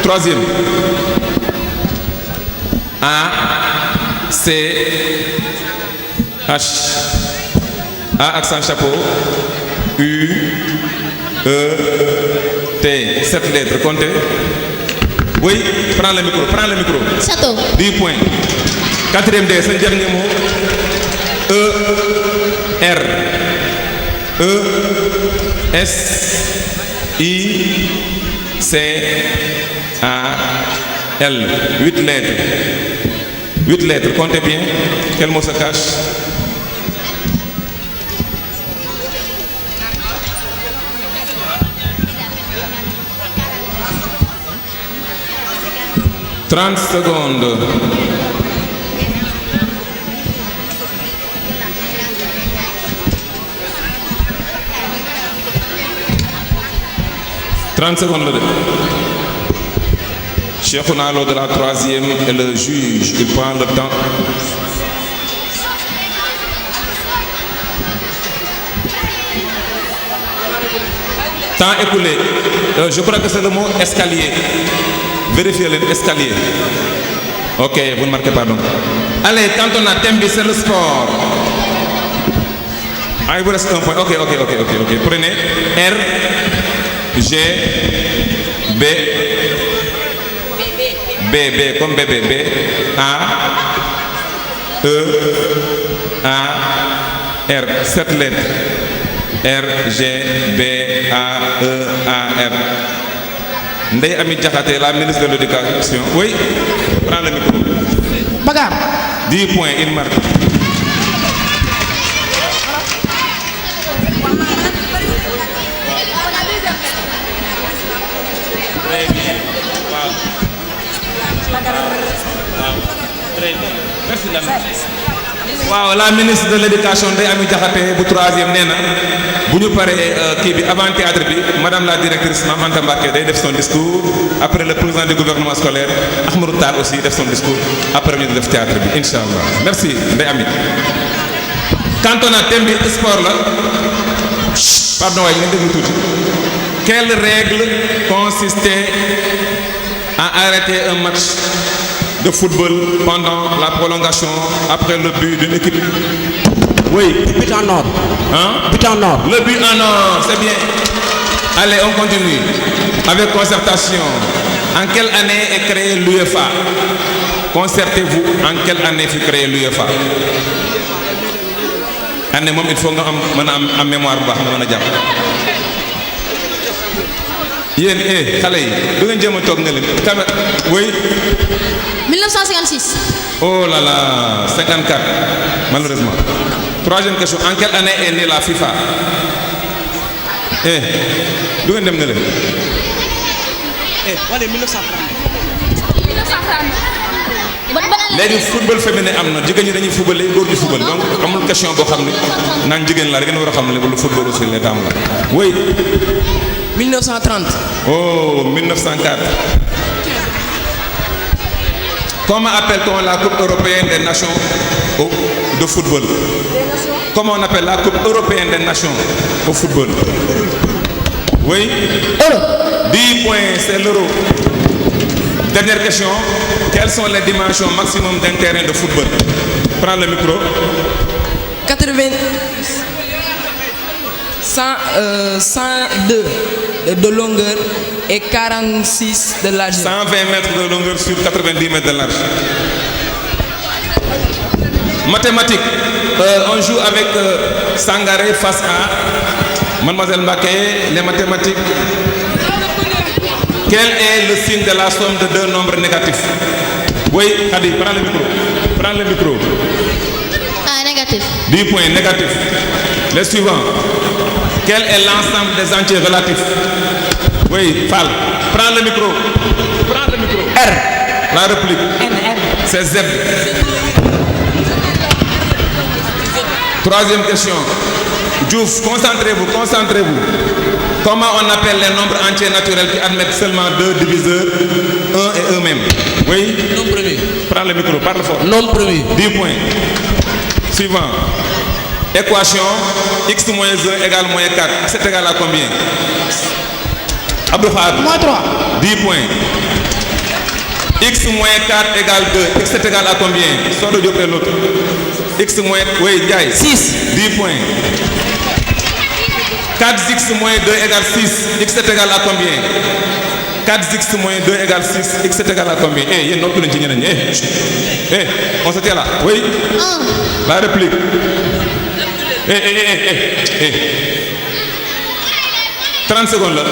3e. A, C, H. A, accent chapeau. U, E, T. 7 lettres, comptez. Oui, prends le micro. Château. 10 points. 4e D, c'est le dernier mot. E, R. E, S, I, C, A, L. 8 lettres. 8 lettres, comptez bien. Quel mot se cache? « 30 secondes. Cheikhouna Lo de la 3e et le juge, il prend le temps. Temps écoulé. Je crois que c'est le mot escalier. Vérifiez l'escalier. Ok, vous ne marquez pas donc. Allez, quand on a thème, c'est le sport. Ah, il vous reste un point. Ok. Prenez R, G, B, B comme bébé, B, A, E, A, R. 7 lettres. R, G, B, A, E, A, R. Ndeye Amy Diakhaté, la ministre de l'Éducation. Oui, prends le micro. Bagarre. 10 points, il marque. Très bien. Très bien. Merci la ministre. Waaw, la ministre de l'Éducation Ndeye Amy Diakhaté bu 3e nee na bu ñu paree kii bi avant théâtre bi madame la directrice Mame Anta Mbacké day def son discours après le président du gouvernement scolaire Ahmadou Tall aussi def son discours après ñu def théâtre bi inchallah. Merci Ndeye Amy. Quand on a thème bi sport la pardon waaye ngeen déglu tuuti. Quelle règle consistait à arrêter un match de football pendant la prolongation après le but d'une équipe? Oui. But en or. Hein? But en or. Le but en or, c'est bien. Allez, on continue. Avec concertation. En quelle année est créé l'UEFA? Concertez-vous. En quelle année fut créé l'UEFA? Année moom il faut nga am mémoire bu baax nga mën a jàpp. Yéen xale yi du ngeen jéem a toog nga leen oui. 1956. Oh là là, 54 malheureusement. Troisième question, en quelle année est née la FIFA? Du ngeen dem nga leen. Wala 1930. Léegi football féminin am na jigéen ñi dañuy footballé góor ñi football donc amul question boo xam ne naan jigéen la da ngeen war a xam ne wala football aussi les dames la. Oui. 1930. Oh, 1904. Comment appelle-t-on la Coupe européenne des nations de football? Comment on appelle la Coupe européenne des nations au football? Oui. Euro. 10 points, c'est l'euro. Dernière question. Quelles sont les dimensions maximum d'un terrain de football? Prends le micro. 102 de longueur et 46 de largeur. 120 mètres de longueur sur 90 mètres de large. Mathématiques. On joue avec Sangaré face à Mademoiselle Mbacké. Les mathématiques. Quel est le signe de la somme de deux nombres négatifs? Oui, Khady, prends le micro. Prends le micro. Ah, négatif. 10 points, négatif. Les suivants. Quel est l'ensemble des entiers relatifs? Oui, Fall. Prends le micro. Prends le micro. R. La réplique. N. C'est Z. Troisième question. Diouf, concentrez-vous. Comment on appelle les nombres entiers naturels qui admettent seulement deux diviseurs, un et eux-mêmes? Oui? Nombre premier. Prends le micro, parle fort. Nombre premier. 10 points. Suivant. Équation x moins 1 égale moins 4. C'est égal à combien? Abdou Khadre. Moins 3. 10 points. X moins 4 égale 2. X est égal à combien? Soit de Diop et l'autre. X moins... Oui, Ndiaye. 6. 10 points. 4x moins 2 égale 6. X est égal à combien? 4x moins 2 égale 6. X est égal à combien? Il y a une autre ligne. On se tient là. Oui? 1. La réplique. 30 secondes là.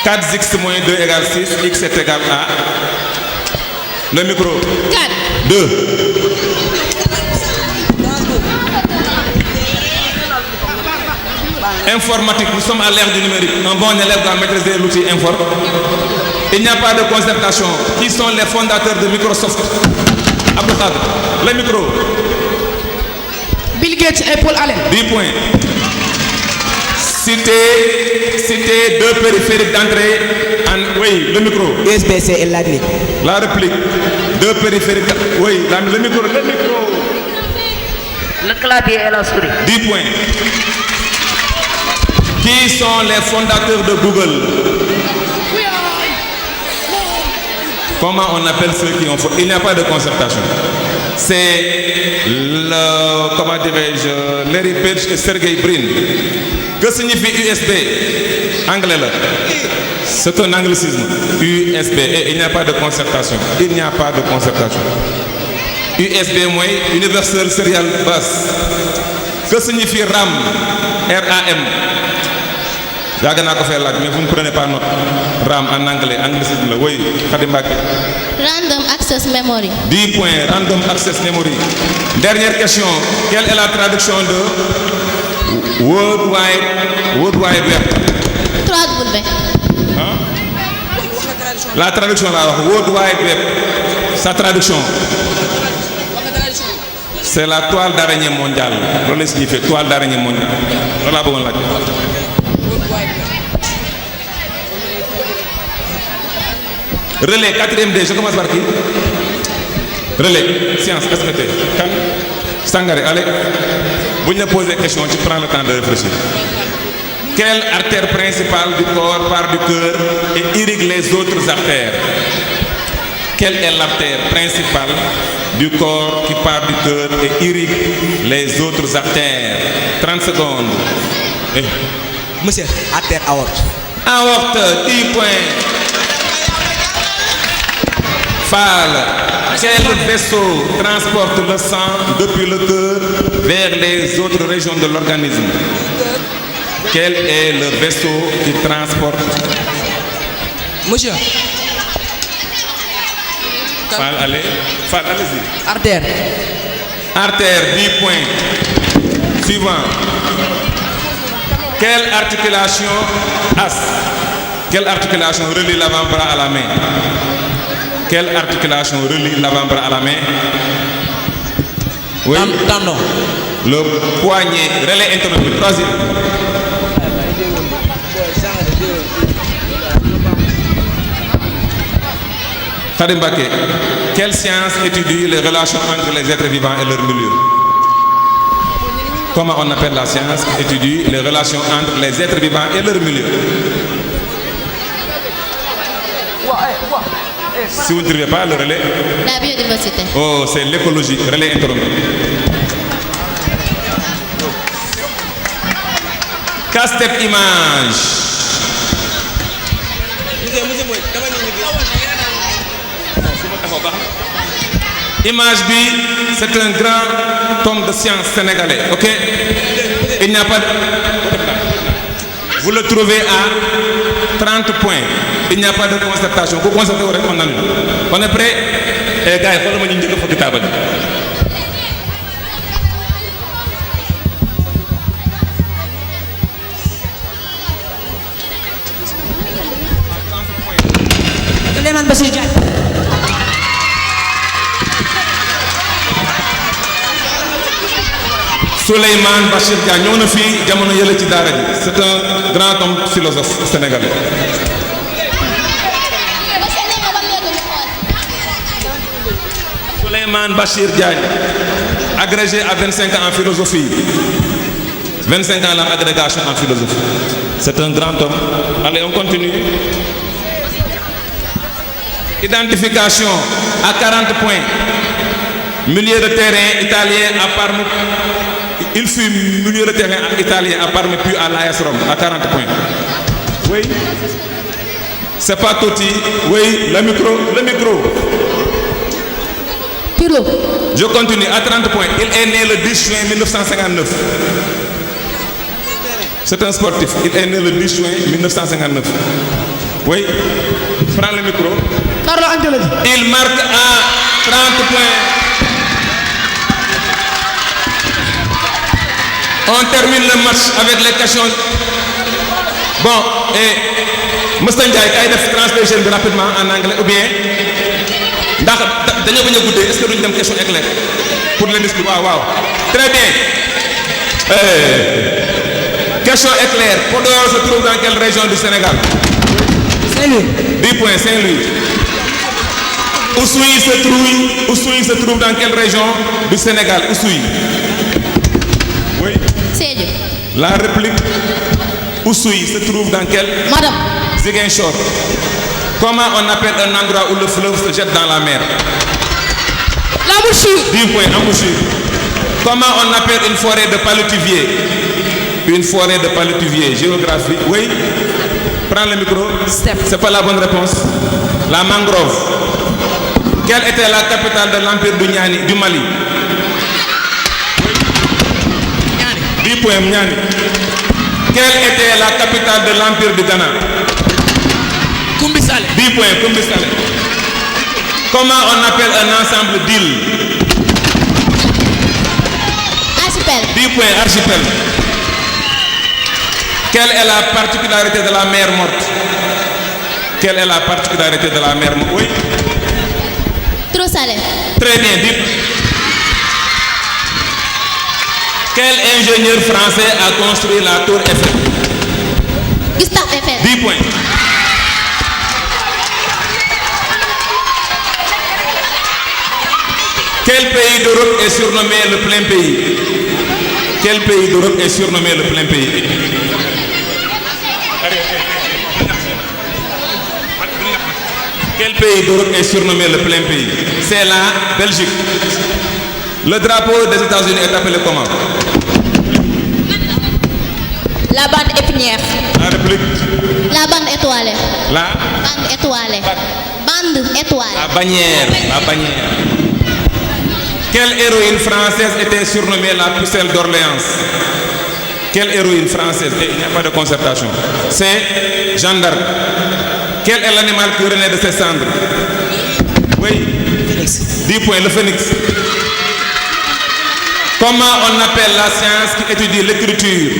4x moins 2 égale 6. X est égal à... Le micro. 4. 2. Informatique, nous sommes à l'ère du numérique. Un bon élève doit maîtriser l'outil Infor. Il n'y a pas de concertation. Qui sont les fondateurs de Microsoft? Abdou Khadre, le micro. Bill Gates et Paul Allen. 10 points. Citez deux périphériques d'entrée. Oui, le micro. USB-C et Lightning. La réplique. Deux périphériques. Oui, le micro. Le clavier et la souris. 10 points. Qui sont les fondateurs de Google? Comment on appelle ceux qui ont faute? Il n'y a pas de concertation. C'est le, comment dirais-je, Larry Page et Sergey Brin. Que signifie USB? Anglais là. C'est un anglicisme. USB. Et il n'y a pas de concertation. Il n'y a pas de concertation. USB moins Universal Serial Bus. Que signifie RAM? RAM. Mais vous ne prenez pas note. RAM en anglais, anglicisme là. Oui, Khadim Mbacke. Random Access Memory. 10 points, Random Access Memory. Dernière question. Quelle est la traduction de World Wide Web? 3W. Hein? La traduction là, World Wide Web. Sa traduction. C'est la toile d'araignée mondiale. Qu'est-ce que signifie toile d'araignée mondiale? Voilà bon là. Relais, 4e D, je commence par qui? Relais, science, SVT. Kan? Sangaré, allez. Vous me posez des questions, tu prends le temps de réfléchir. Quelle artère principale du corps part du cœur et irrigue les autres artères? Quelle est l'artère principale du corps qui part du cœur et irrigue les autres artères? 30 secondes. Eh. Monsieur, artère aorte. Aorte, 10 points. Fale. Quel vaisseau transporte le sang depuis le cœur vers les autres régions de l'organisme? Quel est le vaisseau qui transporte? Monsieur. Fale, allez. Fale, allez-y. Artère. Artère, 10 points. Suivant. Quelle articulation Quelle articulation relie l'avant-bras à la main? Quelle articulation relie l'avant-bras à la main? Oui. Tendon. Le poignet. Relais interrompu. 3e. Khadim Mbacke. Quelle science étudie les relations entre les êtres vivants et leur milieu? Comment on appelle la science qui étudie les relations entre les êtres vivants et leur milieu? Si vous ne trouvez pas le relais. La biodiversité. Oh, c'est l'écologie. Relais interrompu. Casse-tête image. Image B, c'est un grand tome de science sénégalais, ok? Il n'y a pas de... Vous le trouvez à 30 points. Il n'y a pas de concertation. Vous concertez, on annule. On est prêt? Eh, gars, il faut le dire que table. Souleymane Bassirou Diagne. Souleymane Bachir Diagne ñëw na fii jamono yële ci daara ji. C'est un grand homme philosophe sénégalais. Souleymane Bachir Diagne, agrégé à 25 ans en philosophie. 25 ans l'agrégation en philosophie. C'est un grand homme. Allez, on continue. Identification à 40 points. Milieu de terrain italien à Parme. Il fut milieu de terrain italien à Parme puis à l'AS Rome à 40 points. Oui. C'est pas Totti. Oui, le micro. Pirlo. Je continue à 30 points. Il est né le 10 juin 1959. C'est un sportif. Il est né le 10 juin 1959. Oui. Prends le micro. Carlo Ancelotti. Il marque à 30 points. On termine le match avec les questions. Bon, et Moustapha Ndiaye, kay def translation bi rapidement en anglais ou bien ndax dañoo bañ a guddee est-ce que duñ dem question éclair pour le discours? Waaw. Très bien. Question éclair. Podor se trouve dans quelle région du Sénégal? Saint-Louis. 10 points, Saint-Louis. Oussouye se trouve dans quelle région du Sénégal? Oussouye. Oui. Sédhiou. La réplique. Oussouye se trouve dans quelle? Madame. Ziguinchor. Comment on appelle un endroit où le fleuve se jette dans la mer? L'embouchure. 10 points, embouchure. Comment on appelle une forêt de palétuviers? Une forêt de palétuviers. Géographie. Oui. Prends le micro. C'est pas la bonne réponse. La mangrove. Quelle était la capitale de l'empire du Mali? 10 points, Mniani. Quelle était la capitale de l'empire du Ghana? Kumbisale. 10 points, Kumbisale. Comment on appelle un ensemble d'îles? Archipel. 10 points, archipel. Quelle est la particularité de la mer morte? Quelle est la particularité de la mer morte? Oui. Trop salé. Très bien, dit. Quel ingénieur français a construit la tour Eiffel? Gustave Eiffel. 10 points. Quel pays d'Europe est surnommé le plein pays? Quel pays d'Europe est surnommé le plein pays? Quel pays d'Europe est surnommé le plein pays? C'est la Belgique. Le drapeau des États-Unis est appelé comment? La bande épinière. La République. La bande étoilée. La bande étoilée. Bande étoilée. La bannière. La bannière. Quelle héroïne française était surnommée la pucelle d'Orléans? Quelle héroïne française? Il n'y a pas de concertation. C'est Jeanne d'Arc. Quel est l'animal qui renaît de ses cendres? Oui. 10 points, le phénix. Comment on appelle la science qui étudie l'écriture?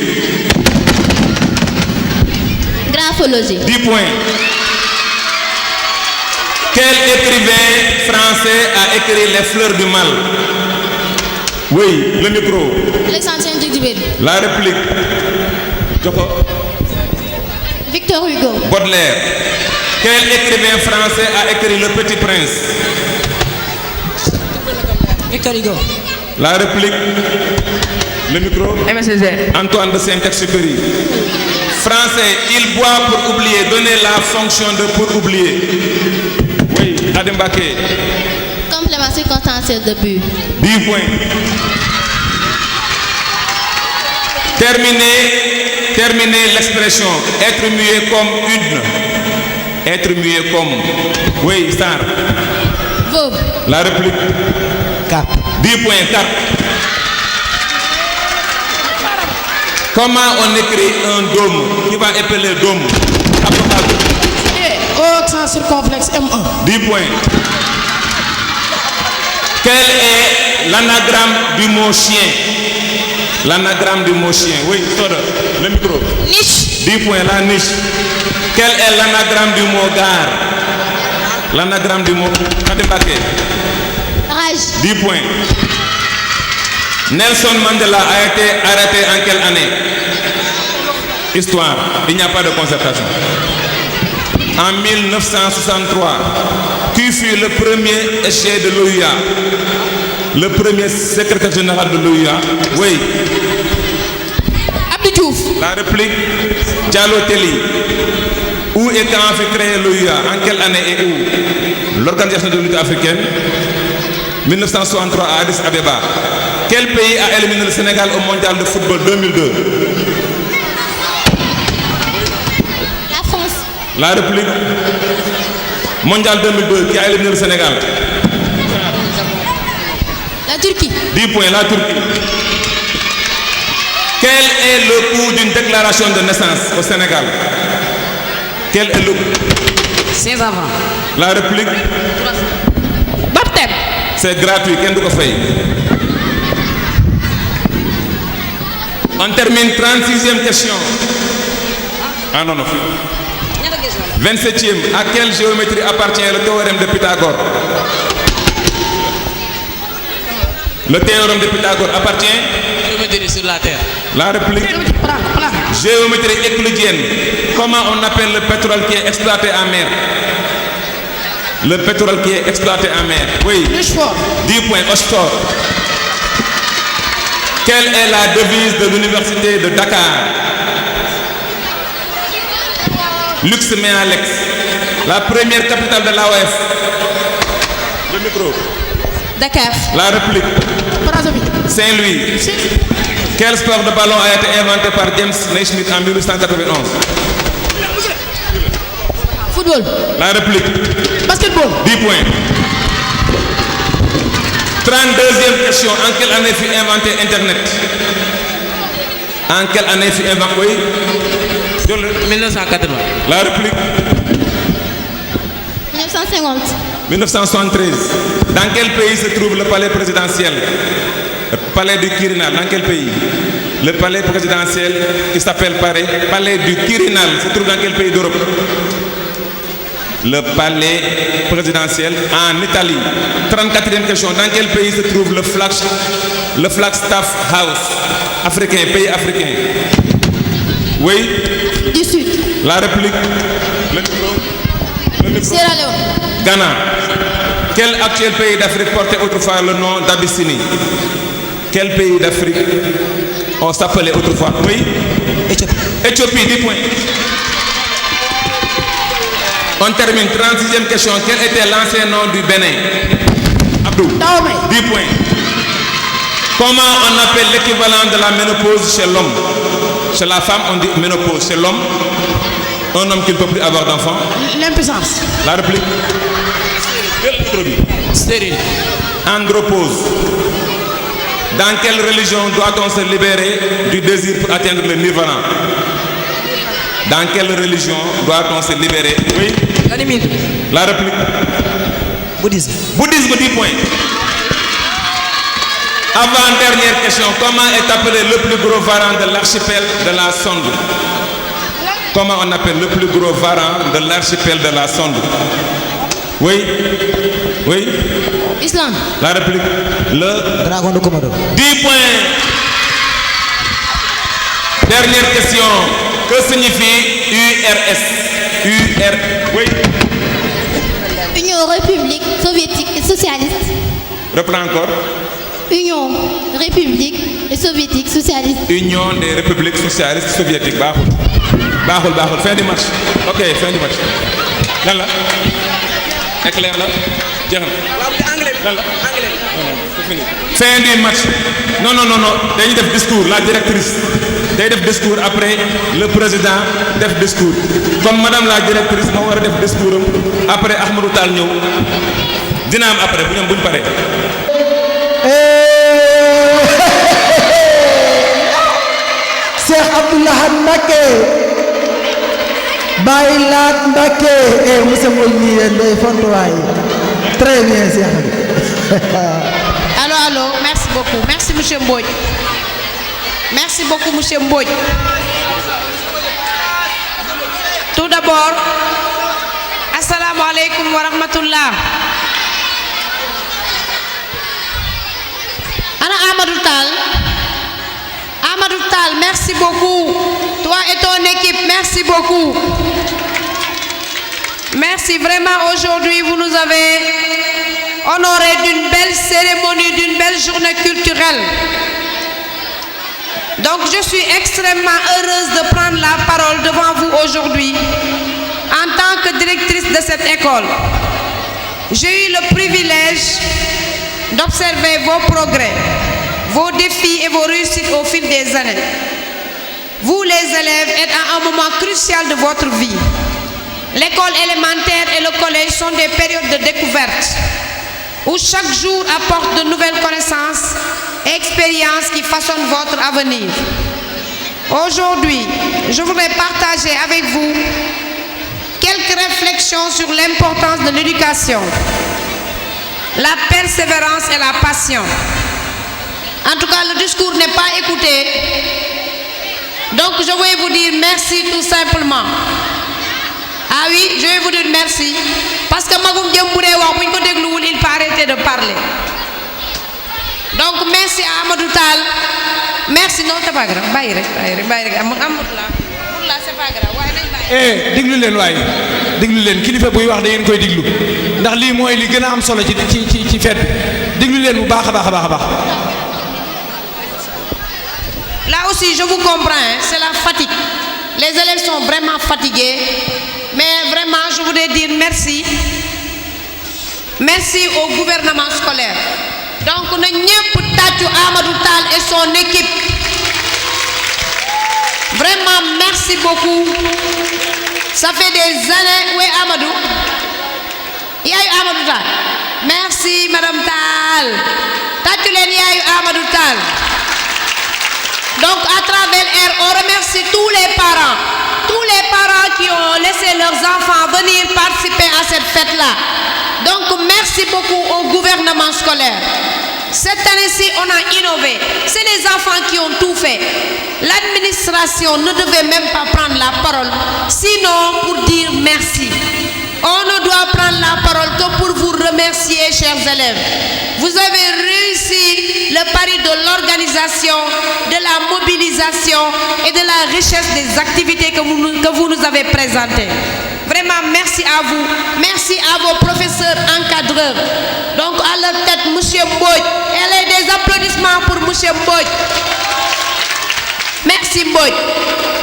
Graphologie. 10 points. Quel écrivain français a écrit Les Fleurs du Mal? Oui, le micro. Alexandre Djibéry. La République. Victor Hugo. Baudelaire. Quel écrivain français a écrit Le Petit Prince? Victor Hugo. La République. Le micro. Antoine de Saint-Exupéry. Français, il boit pour oublier. Donnez la fonction de pour oublier. Oui, Adem Baké. Complément circonstanciel de but. 10 points. Terminez l'expression être muet comme une. Être muet comme. Oui, Star. Vauve. La République. Cap. 10 points, cap. Comment on écrit un dôme? Qui va épeler dôme? Accent circonflexe M1. 10 points. Quel est l'anagramme du mot chien? L'anagramme du mot chien. Oui, Soda, le micro. Niche. 10 points, la niche. Quel est l'anagramme du mot gare? L'anagramme du mot Kadebake. Rage. 10 points. Nelson Mandela a été arrêté en quelle année? Histoire. Il n'y a pas de concertation. En 1963. Qui fut le premier SG de l'OUA? Le premier secrétaire général de l'OUA? Oui. Abdou Diouf. La République. Diallo Telly. Où et quand fut créé l'OUA? En quelle année et où? L'Organisation de l'Unité africaine. 1963 à Addis Abeba. Quel pays a éliminé le Sénégal au mondial de football 2002? La France. La République. Mondial 2002, qui a éliminé le Sénégal? La Turquie. 10 points, la Turquie. Quel est le coût d'une déclaration de naissance au Sénégal? Quel est le coût? 5 ans. La République. Baptême. C'est gratuit, qu'est-ce que vous faites? On termine 36e question. Ah non, non. 27e. À quelle géométrie appartient le théorème de Pythagore? Le théorème de Pythagore appartient? Géométrie sur la terre. La République. Géométrie euclidienne. Comment on appelle le pétrole qui est exploité en mer? Le pétrole qui est exploité en mer. Oui. 10 points. Oxford. Quelle est la devise de l'université de Dakar? Lux mea lex. La première capitale de l'AOF. Le micro. Dakar. La République. Saint-Louis. Quel sport de ballon a été inventé par James Naismith en 1891? Football. La République. Basketball. 10 points. 32e question. En quelle année fut inventé Internet? En quelle année fut inventé? Oui. 1980. La République. 1950. 1973. Dans quel pays se trouve le palais présidentiel? Le palais du Quirinal. Dans quel pays? Le palais présidentiel qui s'appelle palais du Quirinal se trouve dans quel pays d'Europe? Le palais présidentiel en Italie. 34e question. Dans quel pays se trouve le Flagstaff House? Africain, pays africain. Oui. Du Sud. La République. Le micro. Sierra Leone. Ghana. Quel actuel pays d'Afrique portait autrefois le nom d'Abyssinie? Quel pays d'Afrique on s'appelait autrefois? Oui. Éthiopie, 10 points. On termine. 36e question. Quel était l'ancien nom du Bénin? Abdou. 10 points. Comment on appelle l'équivalent de la ménopause chez l'homme? Chez la femme, on dit ménopause. Chez l'homme, un homme qui ne peut plus avoir d'enfant. L'impuissance. La République. Quel produit? Stérile. Andropause. Dans quelle religion doit-on se libérer du désir pour atteindre le nirvana? Dans quelle religion doit-on se libérer? Oui. L'animisme. La République. Bouddhisme. Bouddhisme, 10 points. Avant-dernière question. Comment est appelé le plus gros varan de l'archipel de la Sonde? Comment on appelle le plus gros varan de l'archipel de la Sonde? Oui. Oui. Islande. La République. Le Dragon de Komodo. 10 points. Dernière question. Que signifie URS? Oui. Union République Soviétique et Socialiste. Reprends encore. Union République et Soviétique Socialiste. Union des républiques socialistes soviétiques. Bahul. Fin du match. Ok, fin du match. Lan la? Éclair la? Jeex na. Lan la? Fin du match. Non. dañuy def discours. La directrice day def discours après le président def discours. Comme madame la directrice moo war a def discours am après Ahmadou Tall ñëw dina am après bu ñoom buñ paree. Cheikh Abdoulaye Mbacké Baye Laat Mbacké monsieur Mbodj nii yéen day fontuwaay très bien Cheikh. Allô, merci beaucoup. Merci monsieur Mbodj. Merci beaucoup monsieur Mbodj. Tout d'abord, assalamu alaikum wa rahmatullah. Ana Amadou Tall. Amadou Tall, merci beaucoup. Toi et ton équipe, merci beaucoup. Merci vraiment. Aujourd'hui, vous nous avez honoré d'une belle cérémonie, d'une belle journée culturelle. Donc, je suis extrêmement heureuse de prendre la parole devant vous aujourd'hui en tant que directrice de cette école. J'ai eu le privilège d'observer vos progrès, vos défis et vos réussites au fil des années. Vous, les élèves, êtes à un moment crucial de votre vie. L'école élémentaire et le collège sont des périodes de découverte où chaque jour apporte de nouvelles connaissances et expériences qui façonnent votre avenir. Aujourd'hui, je voudrais partager avec vous quelques réflexions sur l'importance de l'éducation, la persévérance et la passion. En tout cas, le discours n'est pas écouté. Donc, je vais vous dire merci tout simplement. Ah oui, je vais vous dire merci. Parce que Magoum Djembouré, il peut arrêter de parler. Donc, merci à Amadou Tall. Merci, non, c'est pas grave. C'est pas grave. Diglu leen waay diglu leen kilifa buy wax da ngeen koy diglu ndax lii mooy li gën a am solo ci fête bi diglu leen bu baax a baax. Là aussi, je vous comprends, c'est la fatigue. Les élèves sont vraiment fatigués. Mais vraiment, je voudrais dire merci. Merci au gouvernement scolaire. Donc na ñepp tàccu Amadou Tall et son équipe. Vraiment merci beaucoup. Ça fait des années. Oui Amadou. Yaayu Amadou Tall. Merci Madame Tall. Tàccu leen yaayu Amadou Tall. Donc à travers elle, on remercie tous les parents qui ont laissé leurs enfants venir participer à cette fête-là. Donc merci beaucoup au gouvernement scolaire. Cette année-ci, on a innové. C'est les enfants qui ont tout fait. L'administration ne devait même pas prendre la parole, sinon pour dire merci. On ne doit prendre la parole que pour vous remercier, chers élèves. Vous avez réussi le pari de l'organisation, de la mobilisation et de la richesse des activités que vous nous avez présentées. Vraiment, merci à vous. Merci à vos professeurs encadreurs. Donc, à leur tête, M. Mbodj. Et des applaudissements pour M. Mbodj. Merci Mbodj.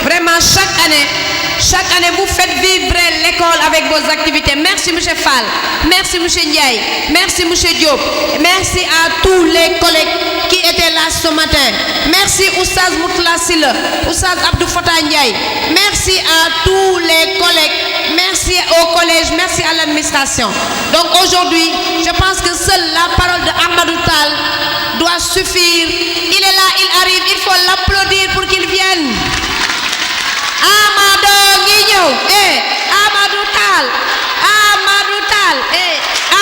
Vraiment, chaque année, vous faites vibrer l'école avec vos activités. Merci M. Fall. Merci M. Ndiaye. Merci M. Diop. Merci à tous les collègues qui étaient là ce matin. Merci Oustaz Moutla Silla, Oustaz Abdou Fatah Ndiaye. Merci à tous les collègues. Merci au collège. Merci à l'administration. Donc aujourd'hui, je pense que seule la parole de Amadou Tall doit suffire. Il est là, il arrive. Il faut l'applaudir pour qu'il vienne. Amadou Guigno, Amadou Tall, Amadou Tall,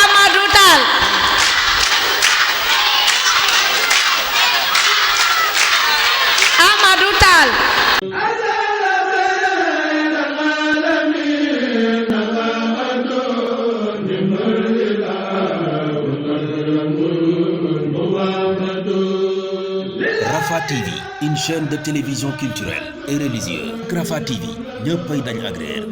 Amadou Tall. Amadou Tall. Rafah TV, une chaîne de télévision culturelle et religieuse. Rafah TV, ñëppay dañ agréer.